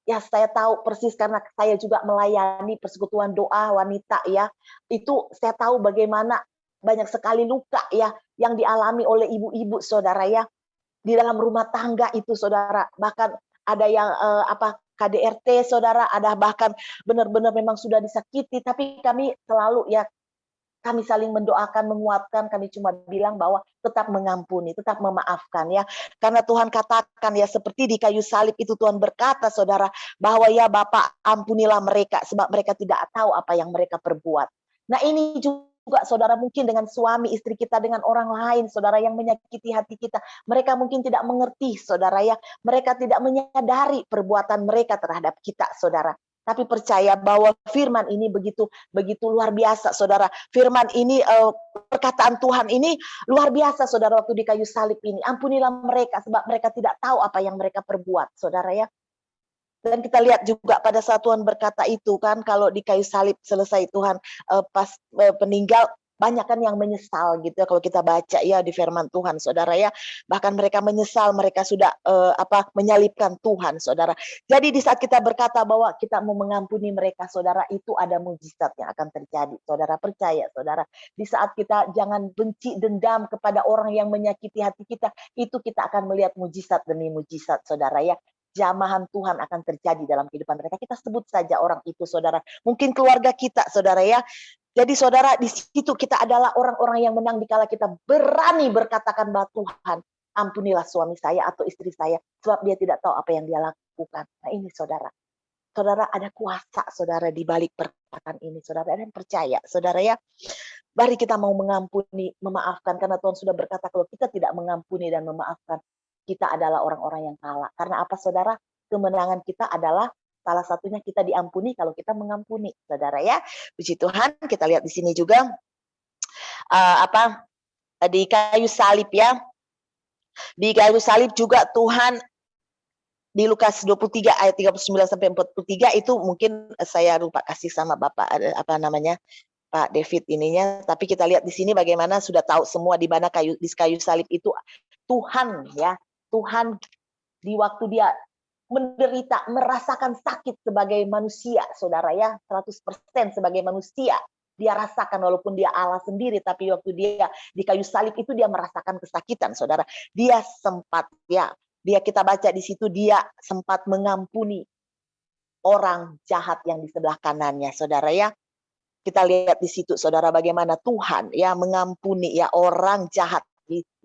ya saya tahu persis karena saya juga melayani persekutuan doa wanita ya. Itu saya tahu bagaimana banyak sekali luka ya yang dialami oleh ibu-ibu saudara ya di dalam rumah tangga itu saudara. Bahkan ada yang KDRT saudara, ada bahkan benar-benar memang sudah disakiti, tapi kami selalu ya kami saling mendoakan, menguatkan, kami cuma bilang bahwa tetap mengampuni, tetap memaafkan ya. Karena Tuhan katakan ya seperti di kayu salib itu Tuhan berkata saudara bahwa ya Bapa ampunilah mereka sebab mereka tidak tahu apa yang mereka perbuat. Nah ini juga saudara mungkin dengan suami istri kita, dengan orang lain saudara yang menyakiti hati kita, mereka mungkin tidak mengerti saudara ya, mereka tidak menyadari perbuatan mereka terhadap kita saudara. Tapi percaya bahwa firman ini begitu luar biasa saudara. Firman ini perkataan Tuhan ini luar biasa saudara waktu di kayu salib ini. Ampunilah mereka sebab mereka tidak tahu apa yang mereka perbuat saudara ya. Dan kita lihat juga pada saat Tuhan berkata itu kan, kalau di kayu salib selesai Tuhan pas meninggal, banyak kan yang menyesal gitu ya kalau kita baca ya di firman Tuhan saudara ya. Bahkan mereka menyesal, mereka sudah menyalibkan Tuhan saudara. Jadi di saat kita berkata bahwa kita mau mengampuni mereka saudara, itu ada mujizat yang akan terjadi saudara. Percaya saudara, di saat kita jangan benci dendam kepada orang yang menyakiti hati kita, itu kita akan melihat mujizat demi mujizat saudara ya. Jamahan Tuhan akan terjadi dalam kehidupan mereka. Kita sebut saja orang itu saudara, mungkin keluarga kita saudara ya. Jadi saudara, di situ kita adalah orang-orang yang menang dikala kita berani berkatakan bahwa Tuhan ampunilah suami saya atau istri saya sebab dia tidak tahu apa yang dia lakukan. Nah ini saudara, ada kuasa saudara di balik perkataan ini saudara, dan percaya saudara ya. Mari kita mau mengampuni, memaafkan, karena Tuhan sudah berkata kalau kita tidak mengampuni dan memaafkan, kita adalah orang-orang yang kalah. Karena apa saudara? Kemenangan kita adalah salah satunya kita diampuni kalau kita mengampuni, saudara ya. Puji Tuhan, kita lihat di sini juga di kayu salib ya. Di kayu salib juga Tuhan di Lukas 23 ayat 39 sampai 43 itu mungkin saya lupa kasih sama Bapak Pak David ininya, tapi kita lihat di sini bagaimana sudah tahu semua di mana di kayu salib itu Tuhan ya. Tuhan di waktu dia menderita, merasakan sakit sebagai manusia, saudara ya, 100% sebagai manusia. Dia rasakan walaupun dia Allah sendiri, tapi waktu dia di kayu salib itu dia merasakan kesakitan, saudara. Dia sempat ya, kita baca di situ dia sempat mengampuni orang jahat yang di sebelah kanannya, saudara ya. Kita lihat di situ, saudara, bagaimana Tuhan ya mengampuni ya orang jahat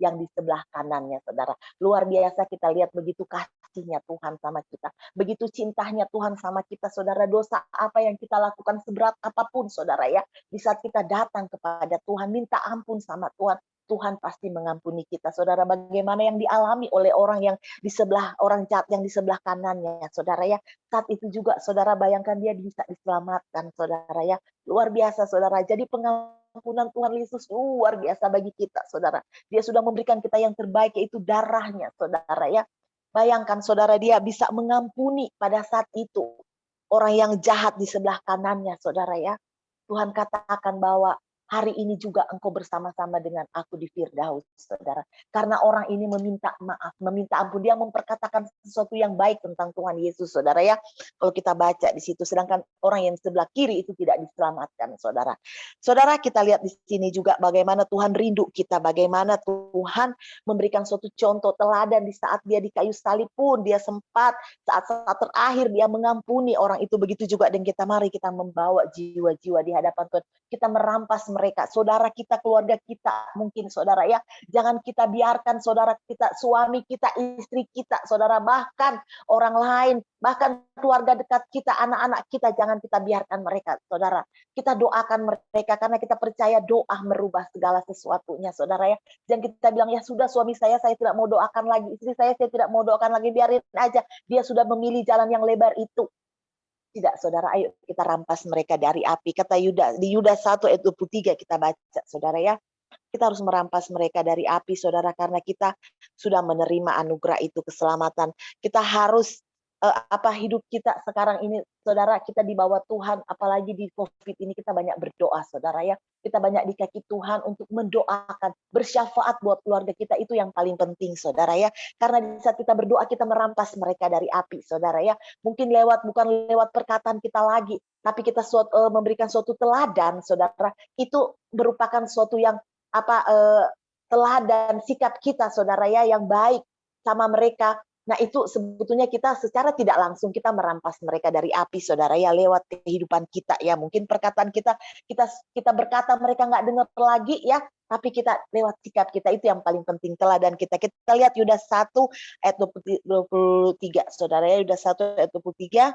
yang di sebelah kanannya, saudara. Luar biasa kita lihat begitu kasihnya Tuhan sama kita. Begitu cintanya Tuhan sama kita, saudara. Dosa apa yang kita lakukan seberat apapun, saudara ya. Di saat kita datang kepada Tuhan, minta ampun sama Tuhan, Tuhan pasti mengampuni kita, saudara. Bagaimana yang dialami oleh orang jahat yang di sebelah kanannya, saudara ya. Saat itu juga, saudara, bayangkan dia bisa diselamatkan, saudara ya. Luar biasa, saudara. Jadi pengampunan Tuhan Yesus luar biasa bagi kita, saudara. Dia sudah memberikan kita yang terbaik, yaitu darahnya, saudara ya. Bayangkan, saudara, dia bisa mengampuni pada saat itu orang yang jahat di sebelah kanannya, saudara ya. Tuhan katakan bahwa hari ini juga engkau bersama-sama dengan aku di Firdaus, saudara. Karena orang ini meminta maaf, meminta ampun. Dia memperkatakan sesuatu yang baik tentang Tuhan Yesus, saudara ya. Kalau kita baca di situ, sedangkan orang yang sebelah kiri itu tidak diselamatkan, saudara. Saudara, kita lihat di sini juga bagaimana Tuhan rindu kita, bagaimana Tuhan memberikan suatu contoh teladan di saat dia di kayu salib pun dia sempat saat-saat terakhir dia mengampuni orang itu. Begitu juga dengan kita, mari kita membawa jiwa-jiwa di hadapan Tuhan. Kita merampas mereka, saudara kita, keluarga kita, mungkin saudara ya, jangan kita biarkan saudara kita, suami kita, istri kita, saudara, bahkan orang lain, bahkan keluarga dekat kita, anak-anak kita, jangan kita biarkan mereka, saudara. Kita doakan mereka karena kita percaya doa merubah segala sesuatunya, saudara ya. Jangan kita bilang ya sudah, suami saya tidak mau doakan lagi, istri saya tidak mau doakan lagi, biarin aja, dia sudah memilih jalan yang lebar itu. Tidak, saudara, ayo kita rampas mereka dari api. Kata Yudas, di Yudas 1 ayat 23 kita baca, saudara ya. Kita harus merampas mereka dari api, saudara, karena kita sudah menerima anugerah itu, keselamatan. Kita harus hidup kita sekarang ini, saudara, kita di bawah Tuhan, apalagi di COVID ini kita banyak berdoa, saudara ya. Kita banyak di kaki Tuhan untuk mendoakan, bersyafaat buat keluarga kita, itu yang paling penting, saudara ya. Karena di saat kita berdoa, kita merampas mereka dari api, saudara ya. Mungkin bukan lewat perkataan kita lagi, tapi kita memberikan suatu teladan, saudara. Itu merupakan suatu yang teladan sikap kita, saudara ya, yang baik sama mereka. Nah, itu sebetulnya kita secara tidak langsung kita merampas mereka dari api, saudara ya, lewat kehidupan kita ya. Mungkin perkataan kita berkata mereka nggak dengar lagi ya, tapi kita lewat sikap kita, itu yang paling penting, teladan kita. Kita lihat Yudas 1 ayat 23, saudara ya, Yudas 1 ayat 23.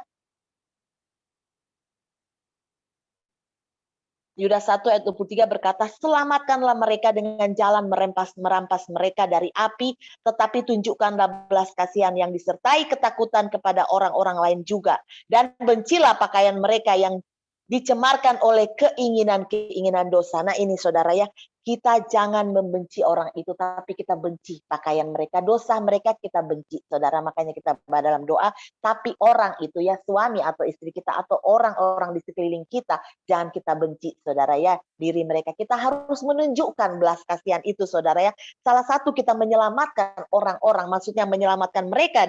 Yudas 1 ayat 23 berkata, selamatkanlah mereka dengan jalan merampas mereka dari api, tetapi tunjukkanlah belas kasihan yang disertai ketakutan kepada orang-orang lain juga. Dan bencilah pakaian mereka yang dicemarkan oleh keinginan-keinginan dosa. Nah ini saudara ya, kita jangan membenci orang itu, tapi kita benci pakaian mereka, dosa mereka kita benci, saudara. Makanya kita dalam doa, tapi orang itu ya, suami atau istri kita atau orang-orang di sekeliling kita, jangan kita benci, saudara ya, diri mereka. Kita harus menunjukkan belas kasihan itu, saudara ya. Salah satu kita menyelamatkan orang-orang, maksudnya menyelamatkan mereka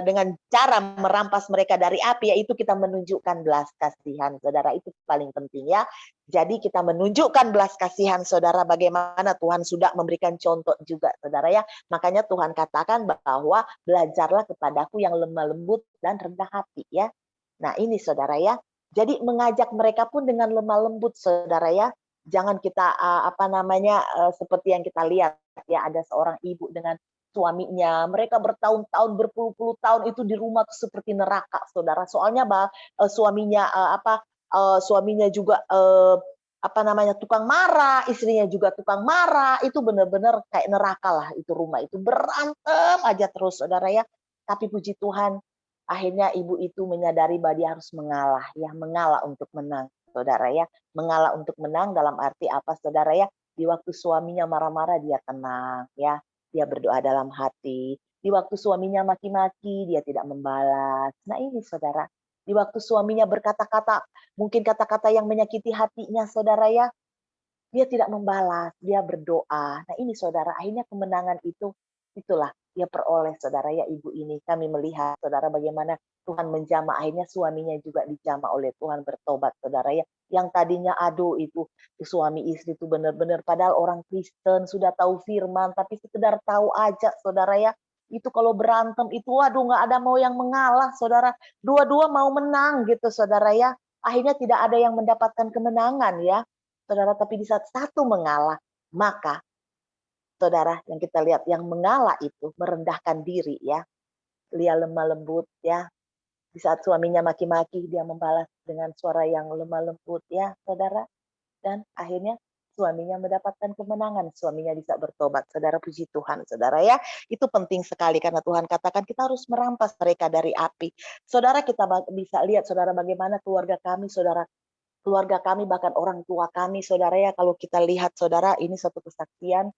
dengan cara merampas mereka dari api, yaitu kita menunjukkan belas kasihan, saudara. Itu paling penting ya. Jadi kita menunjukkan belas kasihan, saudara, bagaimana Tuhan sudah memberikan contoh juga, saudara ya. Makanya Tuhan katakan bahwa belajarlah kepadaku yang lemah lembut dan rendah hati ya. Nah ini saudara ya. Jadi mengajak mereka pun dengan lemah lembut, saudara ya. Jangan kita seperti yang kita lihat ya, ada seorang ibu dengan suaminya, mereka bertahun-tahun, berpuluh-puluh tahun itu di rumah tuh seperti neraka, saudara. Soalnya suaminya suaminya juga tukang marah, istrinya juga tukang marah, itu benar-benar kayak neraka lah itu rumah itu, berantem aja terus, saudara ya. Tapi puji Tuhan, akhirnya ibu itu menyadari bahwa dia harus mengalah ya, mengalah untuk menang, saudara ya. Mengalah untuk menang dalam arti apa, saudara ya? Di waktu suaminya marah-marah dia tenang ya, dia berdoa dalam hati. Di waktu suaminya maki-maki dia tidak membalas. Nah ini saudara, di waktu suaminya berkata-kata, mungkin kata-kata yang menyakiti hatinya, saudara ya, dia tidak membalas, dia berdoa. Nah ini saudara, akhirnya kemenangan itulah dia peroleh, saudara ya, ibu ini. Kami melihat, saudara, bagaimana Tuhan menjamah, akhirnya suaminya juga dijamah oleh Tuhan, bertobat, saudara ya. Yang tadinya aduh itu suami istri itu benar-benar, padahal orang Kristen sudah tahu firman, tapi sekedar tahu aja, saudara ya. Itu kalau berantem itu, waduh, nggak ada mau yang mengalah, saudara. Dua-dua mau menang gitu, saudara ya. Akhirnya tidak ada yang mendapatkan kemenangan ya, saudara. Tapi di saat satu mengalah, maka saudara, yang kita lihat yang mengalah itu merendahkan diri ya. Dia lemah lembut ya. Di saat suaminya maki-maki, dia membalas dengan suara yang lemah lembut ya, saudara. Dan akhirnya suaminya mendapatkan kemenangan, suaminya bisa bertobat. Saudara, puji Tuhan, saudara ya. Itu penting sekali karena Tuhan katakan kita harus merampas mereka dari api. Saudara, kita bisa lihat, saudara, bagaimana keluarga kami, saudara, keluarga kami, bahkan orang tua kami, saudara ya, kalau kita lihat, saudara, ini satu kesaksian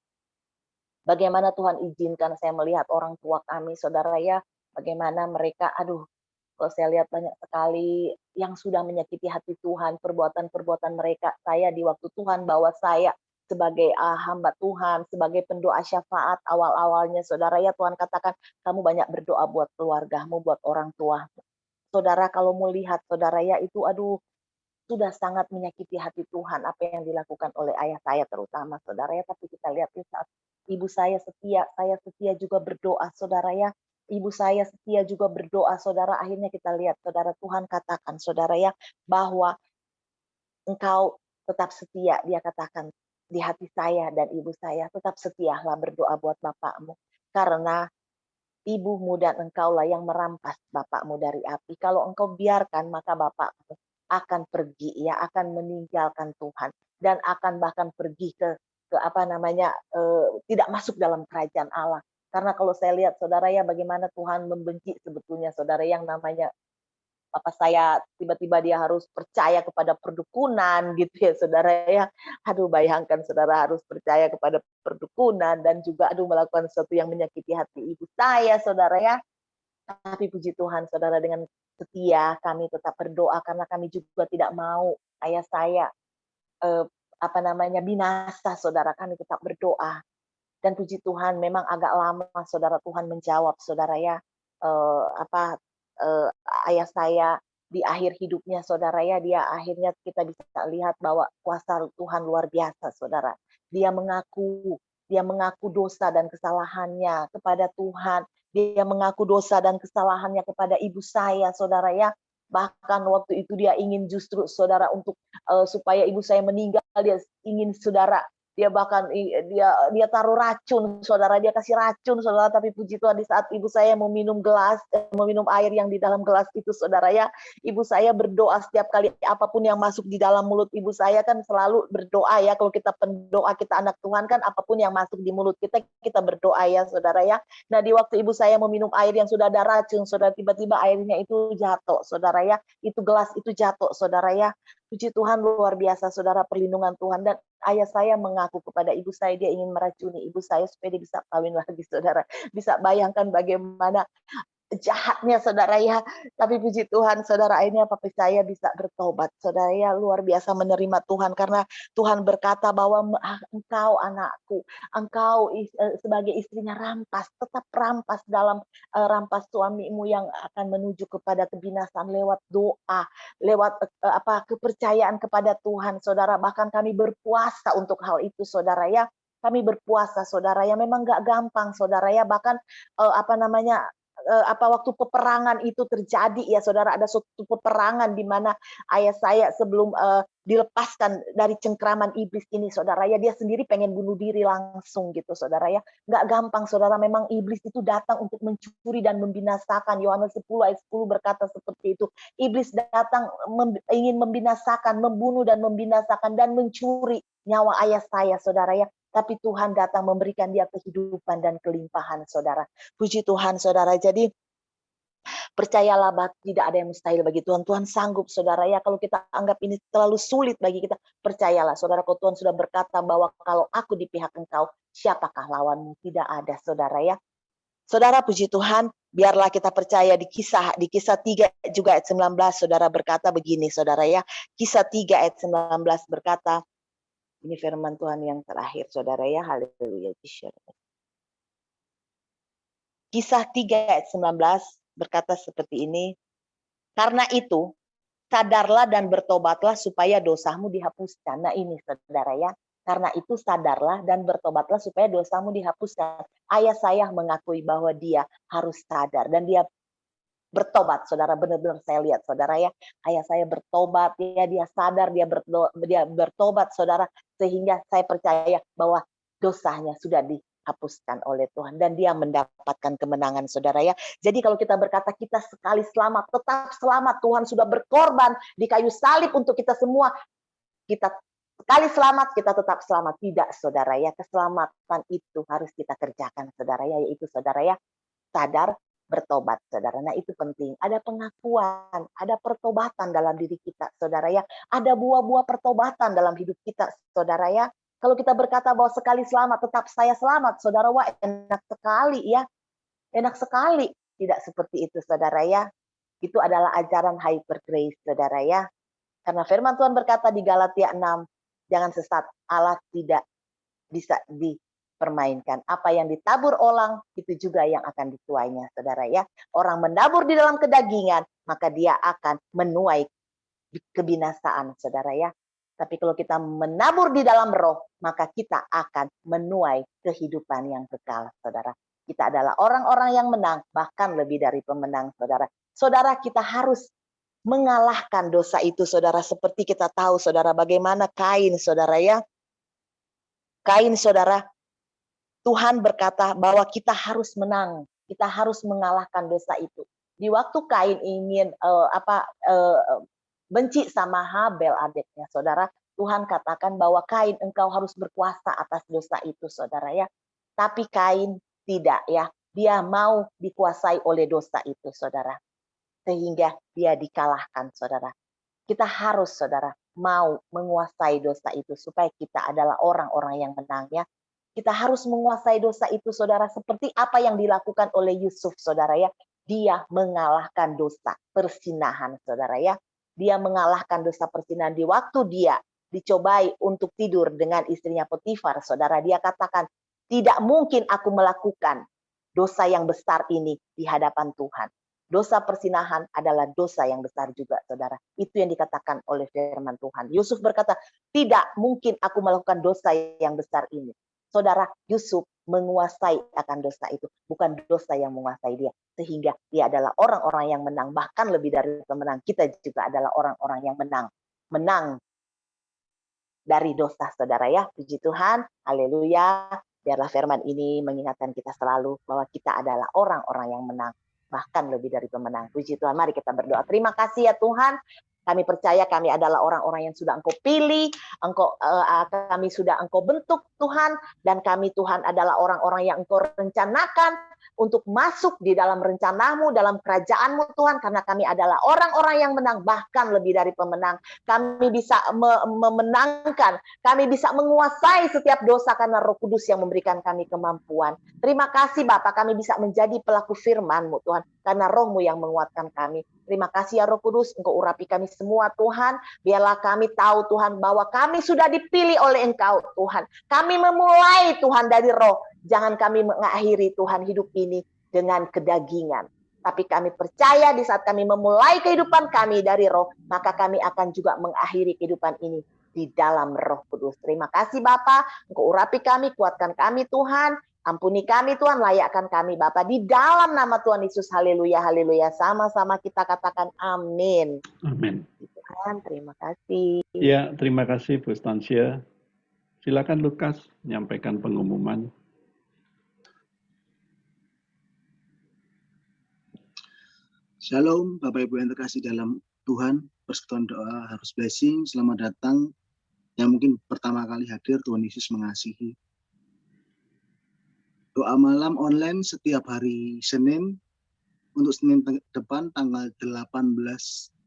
bagaimana Tuhan izinkan saya melihat orang tua kami, saudara ya, bagaimana mereka, kalau saya lihat banyak sekali yang sudah menyakiti hati Tuhan, perbuatan-perbuatan mereka. Saya di waktu Tuhan bawa saya sebagai hamba Tuhan, sebagai pendoa syafaat awal-awalnya, saudara ya, Tuhan katakan, kamu banyak berdoa buat keluargamu, buat orang tua. Saudara, kalau mau lihat, saudara ya, itu sudah sangat menyakiti hati Tuhan apa yang dilakukan oleh ayah saya terutama, saudara ya. Tapi kita lihat di saat ibu saya setia juga berdoa, saudara ya. Ibu saya setia juga berdoa, saudara. Akhirnya kita lihat, saudara, Tuhan katakan, saudara ya, bahwa engkau tetap setia. Dia katakan di hati saya dan ibu saya, tetap setialah berdoa buat bapakmu. Karena ibumu dan engkaulah yang merampas bapakmu dari api. Kalau engkau biarkan, maka bapakmu akan pergi ya, akan meninggalkan Tuhan dan akan bahkan pergi ke tidak masuk dalam kerajaan Allah. Karena kalau saya lihat, saudara ya, bagaimana Tuhan membenci sebetulnya, saudara, yang namanya apa saya tiba-tiba dia harus percaya kepada perdukunan gitu ya saudara ya. Aduh bayangkan saudara harus percaya kepada perdukunan dan juga melakukan sesuatu yang menyakiti hati ibu saya saudara ya. Tapi puji Tuhan saudara dengan setia kami tetap berdoa karena kami juga tidak mau ayah saya binasa saudara, kami tetap berdoa. Dan puji Tuhan memang agak lama saudara Tuhan menjawab saudara ya ayah saya di akhir hidupnya saudara ya, dia akhirnya kita bisa lihat bahwa kuasa Tuhan luar biasa saudara. Dia mengaku dosa dan kesalahannya kepada Tuhan. Dia mengaku dosa dan kesalahannya kepada ibu saya saudara ya. Bahkan waktu itu dia ingin justru saudara untuk supaya ibu saya meninggal, dia ingin saudara, dia bahkan dia taruh racun saudara, dia kasih racun saudara. Tapi puji Tuhan di saat ibu saya mau minum air yang di dalam gelas itu saudara ya, ibu saya berdoa setiap kali apapun yang masuk di dalam mulut ibu saya, kan selalu berdoa ya, kalau kita pendoa, kita anak Tuhan kan apapun yang masuk di mulut kita berdoa ya saudara ya. Nah di waktu ibu saya mau minum air yang sudah ada racun saudara, tiba-tiba airnya itu jatuh saudara ya, itu gelas itu jatuh saudara ya. Puji Tuhan luar biasa saudara, perlindungan Tuhan. Dan ayah saya mengaku kepada ibu saya, dia ingin meracuni ibu saya supaya dia bisa kawin lagi saudara. Bisa bayangkan bagaimana jahatnya saudara ya. Tapi puji Tuhan saudara, akhirnya papi saya bisa bertobat saudara ya. Luar biasa menerima Tuhan karena Tuhan berkata bahwa engkau anakku, engkau sebagai istrinya rampas, tetap rampas dalam rampas suamimu yang akan menuju kepada kebinasaan lewat doa, lewat kepercayaan kepada Tuhan saudara. Bahkan kami berpuasa untuk hal itu saudara ya. Kami berpuasa saudara ya, memang gak gampang saudara ya. Bahkan waktu peperangan itu terjadi ya saudara, ada suatu peperangan di mana ayah saya sebelum dilepaskan dari cengkraman iblis ini saudara ya, dia sendiri pengen bunuh diri langsung gitu saudara ya. Nggak gampang saudara, memang iblis itu datang untuk mencuri dan membinasakan. Yohanes 10 ayat 10 berkata seperti itu. Iblis datang ingin membinasakan, membunuh dan membinasakan dan mencuri nyawa ayah saya saudara ya. Tapi Tuhan datang memberikan dia kehidupan dan kelimpahan saudara. Puji Tuhan saudara. Jadi percayalah bahwa tidak ada yang mustahil bagi Tuhan. Tuhan sanggup saudara ya. Kalau kita anggap ini terlalu sulit bagi kita, percayalah saudara, kalau Tuhan sudah berkata bahwa kalau aku di pihak engkau, siapakah lawanmu? Tidak ada saudara ya. Saudara puji Tuhan, biarlah kita percaya di kisah 3 juga ayat 19 saudara berkata begini saudara ya. Kisah 3 ayat 19 berkata, ini firman Tuhan yang terakhir saudara ya, haleluya. Kisah 3 ayat 19 berkata seperti ini, karena itu sadarlah dan bertobatlah supaya dosamu dihapuskan. Nah ini saudara ya, karena itu sadarlah dan bertobatlah supaya dosamu dihapuskan. Ayah saya mengakui bahwa dia harus sadar dan dia bertobat saudara, benar-benar saya lihat saudara ya, ayah saya bertobat ya, dia sadar, dia bertobat saudara, sehingga saya percaya bahwa dosanya sudah dihapuskan oleh Tuhan dan dia mendapatkan kemenangan saudara ya. Jadi kalau kita berkata kita sekali selamat, tetap selamat, Tuhan sudah berkorban di kayu salib untuk kita semua, kita sekali selamat, kita tetap selamat. Tidak saudara ya, keselamatan itu harus kita kerjakan saudara ya, yaitu saudara ya, sadar, bertobat saudara. Nah itu penting, ada pengakuan, ada pertobatan dalam diri kita saudara ya, ada buah-buah pertobatan dalam hidup kita saudara ya. Kalau kita berkata bahwa sekali selamat tetap saya selamat saudara, wah enak sekali ya, enak sekali. Tidak seperti itu saudara ya. Itu adalah ajaran hyper grace saudara ya, karena firman Tuhan berkata di Galatia 6, jangan sesat, Allah tidak bisa permainkan. Apa yang ditabur orang itu juga yang akan dituainya saudara ya. Orang mendabur di dalam kedagingan, maka dia akan menuai kebinasaan saudara ya. Tapi kalau kita menabur di dalam roh, maka kita akan menuai kehidupan yang kekal saudara. Kita adalah orang-orang yang menang, bahkan lebih dari pemenang saudara. Saudara, kita harus mengalahkan dosa itu saudara. Seperti kita tahu saudara bagaimana Kain saudara ya. Kain saudara, Tuhan berkata bahwa kita harus menang, kita harus mengalahkan dosa itu. Di waktu Kain ingin benci sama Habel adiknya, saudara, Tuhan katakan bahwa Kain, engkau harus berkuasa atas dosa itu, saudara ya. Tapi Kain tidak ya, dia mau dikuasai oleh dosa itu, saudara. sehingga dia dikalahkan, saudara. Kita harus, saudara, mau menguasai dosa itu supaya kita adalah orang-orang yang menang, ya. Kita harus menguasai dosa itu, saudara, seperti apa yang dilakukan oleh Yusuf, saudara, ya. Dia mengalahkan dosa persinahan, saudara, ya. Dia mengalahkan dosa persinahan di waktu dia dicobai untuk tidur dengan istrinya Potifar, saudara. Dia katakan, tidak mungkin aku melakukan dosa yang besar ini di hadapan Tuhan. Dosa persinahan adalah dosa yang besar juga, saudara. Itu yang dikatakan oleh firman Tuhan. Yusuf berkata, tidak mungkin aku melakukan dosa yang besar ini. Saudara, Yusuf menguasai akan dosa itu, bukan dosa yang menguasai dia. Sehingga dia adalah orang-orang yang menang, bahkan lebih dari pemenang. Kita juga adalah orang-orang yang menang. Menang dari dosa, saudara, ya. Puji Tuhan, haleluya. Biarlah firman ini mengingatkan kita selalu bahwa kita adalah orang-orang yang menang, bahkan lebih dari pemenang. Puji Tuhan, mari kita berdoa. Terima kasih ya Tuhan, kami percaya kami adalah orang-orang yang sudah Engkau pilih, kami sudah Engkau bentuk Tuhan, dan kami Tuhan adalah orang-orang yang Engkau rencanakan untuk masuk di dalam rencanamu, dalam kerajaanmu Tuhan, karena kami adalah orang-orang yang menang, bahkan lebih dari pemenang. Kami bisa memenangkan, kami bisa menguasai setiap dosa karena Roh Kudus yang memberikan kami kemampuan. Terima kasih Bapak, kami bisa menjadi pelaku firman-Mu Tuhan, karena Roh-Mu yang menguatkan kami. Terima kasih ya Roh Kudus, Engkau urapi kami semua Tuhan. Biarlah kami tahu Tuhan bahwa kami sudah dipilih oleh Engkau Tuhan. Kami memulai Tuhan dari roh. Jangan kami mengakhiri Tuhan hidup ini dengan kedagingan. Tapi kami percaya di saat kami memulai kehidupan kami dari roh, maka kami akan juga mengakhiri kehidupan ini di dalam Roh Kudus. Terima kasih Bapa, Engkau urapi kami, kuatkan kami Tuhan. Ampuni kami Tuhan, layakkan kami Bapa di dalam nama Tuhan Yesus. Haleluya, haleluya. Sama-sama kita katakan amin. Amin. Tuhan, terima kasih. Ya, terima kasih Bu Stansia. Silakan Lukas menyampaikan pengumuman. Shalom, Bapak Ibu yang terkasih dalam Tuhan. Persekutuan doa harus blessing. Selamat datang yang mungkin pertama kali hadir. Tuhan Yesus mengasihi. Doa malam online setiap hari Senin untuk Senin depan tanggal 18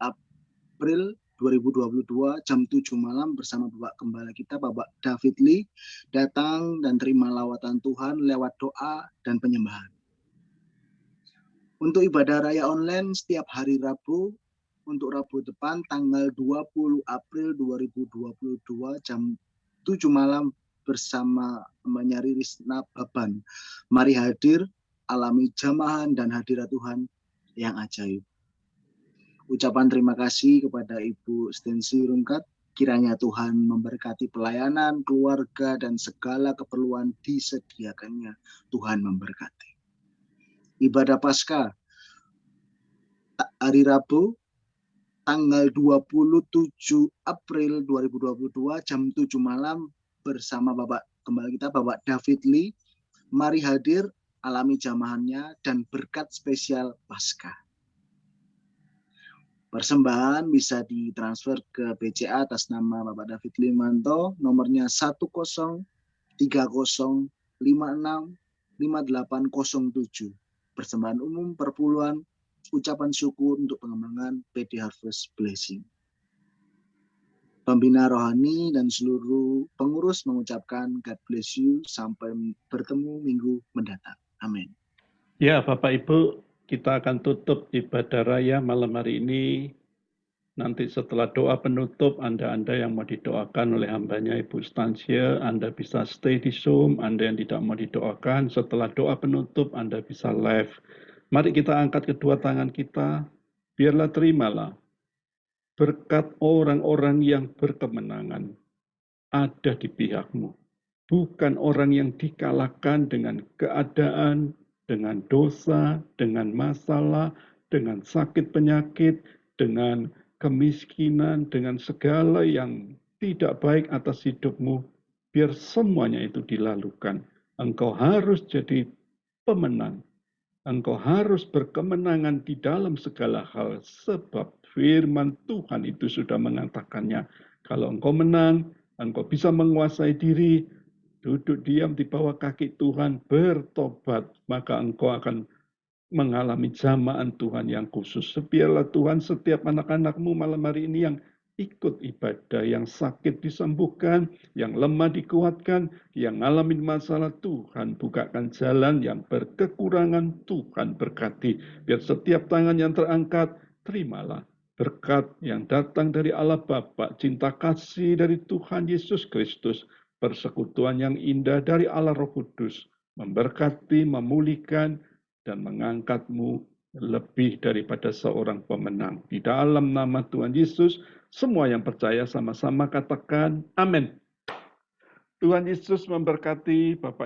April 2022 jam 7 malam bersama Bapak Gembala kita Bapak David Lee, datang dan terima lawatan Tuhan lewat doa dan penyembahan. Untuk ibadah raya online setiap hari Rabu, untuk Rabu depan tanggal 20 April 2022 jam 7 malam bersama Mbaknya Ririsna Baban. Mari hadir, alami jamahan dan hadirat Tuhan yang ajaib. Ucapan terima kasih kepada Ibu Stensi Rungkat. Kiranya Tuhan memberkati pelayanan, keluarga, dan segala keperluan disediakannya. Tuhan memberkati. Ibadah Paskah hari Rabu tanggal 27 April 2022 jam 7 malam bersama Bapak Gembala kita Bapak David Lee. Mari hadir, alami jamahannya dan berkat spesial Paskah. Persembahan bisa ditransfer ke BCA atas nama Bapak David Lee Manto, nomornya 1030565807. Persembahan umum perpuluhan ucapan syukur untuk pengembangan PD Harvest Blessing. Pembina rohani dan seluruh pengurus mengucapkan God bless you sampai bertemu minggu mendatang. Amin. Ya, Bapak Ibu, kita akan tutup ibadah raya malam hari ini. Nanti setelah doa penutup, Anda yang mau didoakan oleh hambanya Ibu Stansia, Anda bisa stay di Zoom. Anda yang tidak mau didoakan, setelah doa penutup, Anda bisa live. Mari kita angkat kedua tangan kita, biarlah terimalah berkat orang-orang yang berkemenangan ada di pihakmu. Bukan orang yang dikalahkan dengan keadaan, dengan dosa, dengan masalah, dengan sakit penyakit, dengan kemiskinan, dengan segala yang tidak baik atas hidupmu. Biar semuanya itu dilalukan. Engkau harus jadi pemenang. Engkau harus berkemenangan di dalam segala hal, sebab firman Tuhan itu sudah mengatakannya. Kalau engkau menang, engkau bisa menguasai diri, duduk diam di bawah kaki Tuhan, bertobat, maka engkau akan mengalami jamaan Tuhan yang khusus. Biarlah Tuhan setiap anak-anak-Mu malam hari ini yang ikut ibadah, yang sakit disembuhkan, yang lemah dikuatkan, yang ngalamin masalah, Tuhan bukakan jalan, yang berkekurangan Tuhan berkati. Biar setiap tangan yang terangkat, terimalah berkat yang datang dari Allah Bapa, cinta kasih dari Tuhan Yesus Kristus, persekutuan yang indah dari Allah Roh Kudus, memberkati, memulihkan, dan mengangkat-Mu lebih daripada seorang pemenang. Di dalam nama Tuhan Yesus, semua yang percaya sama-sama katakan amin. Tuhan Yesus memberkati Bapak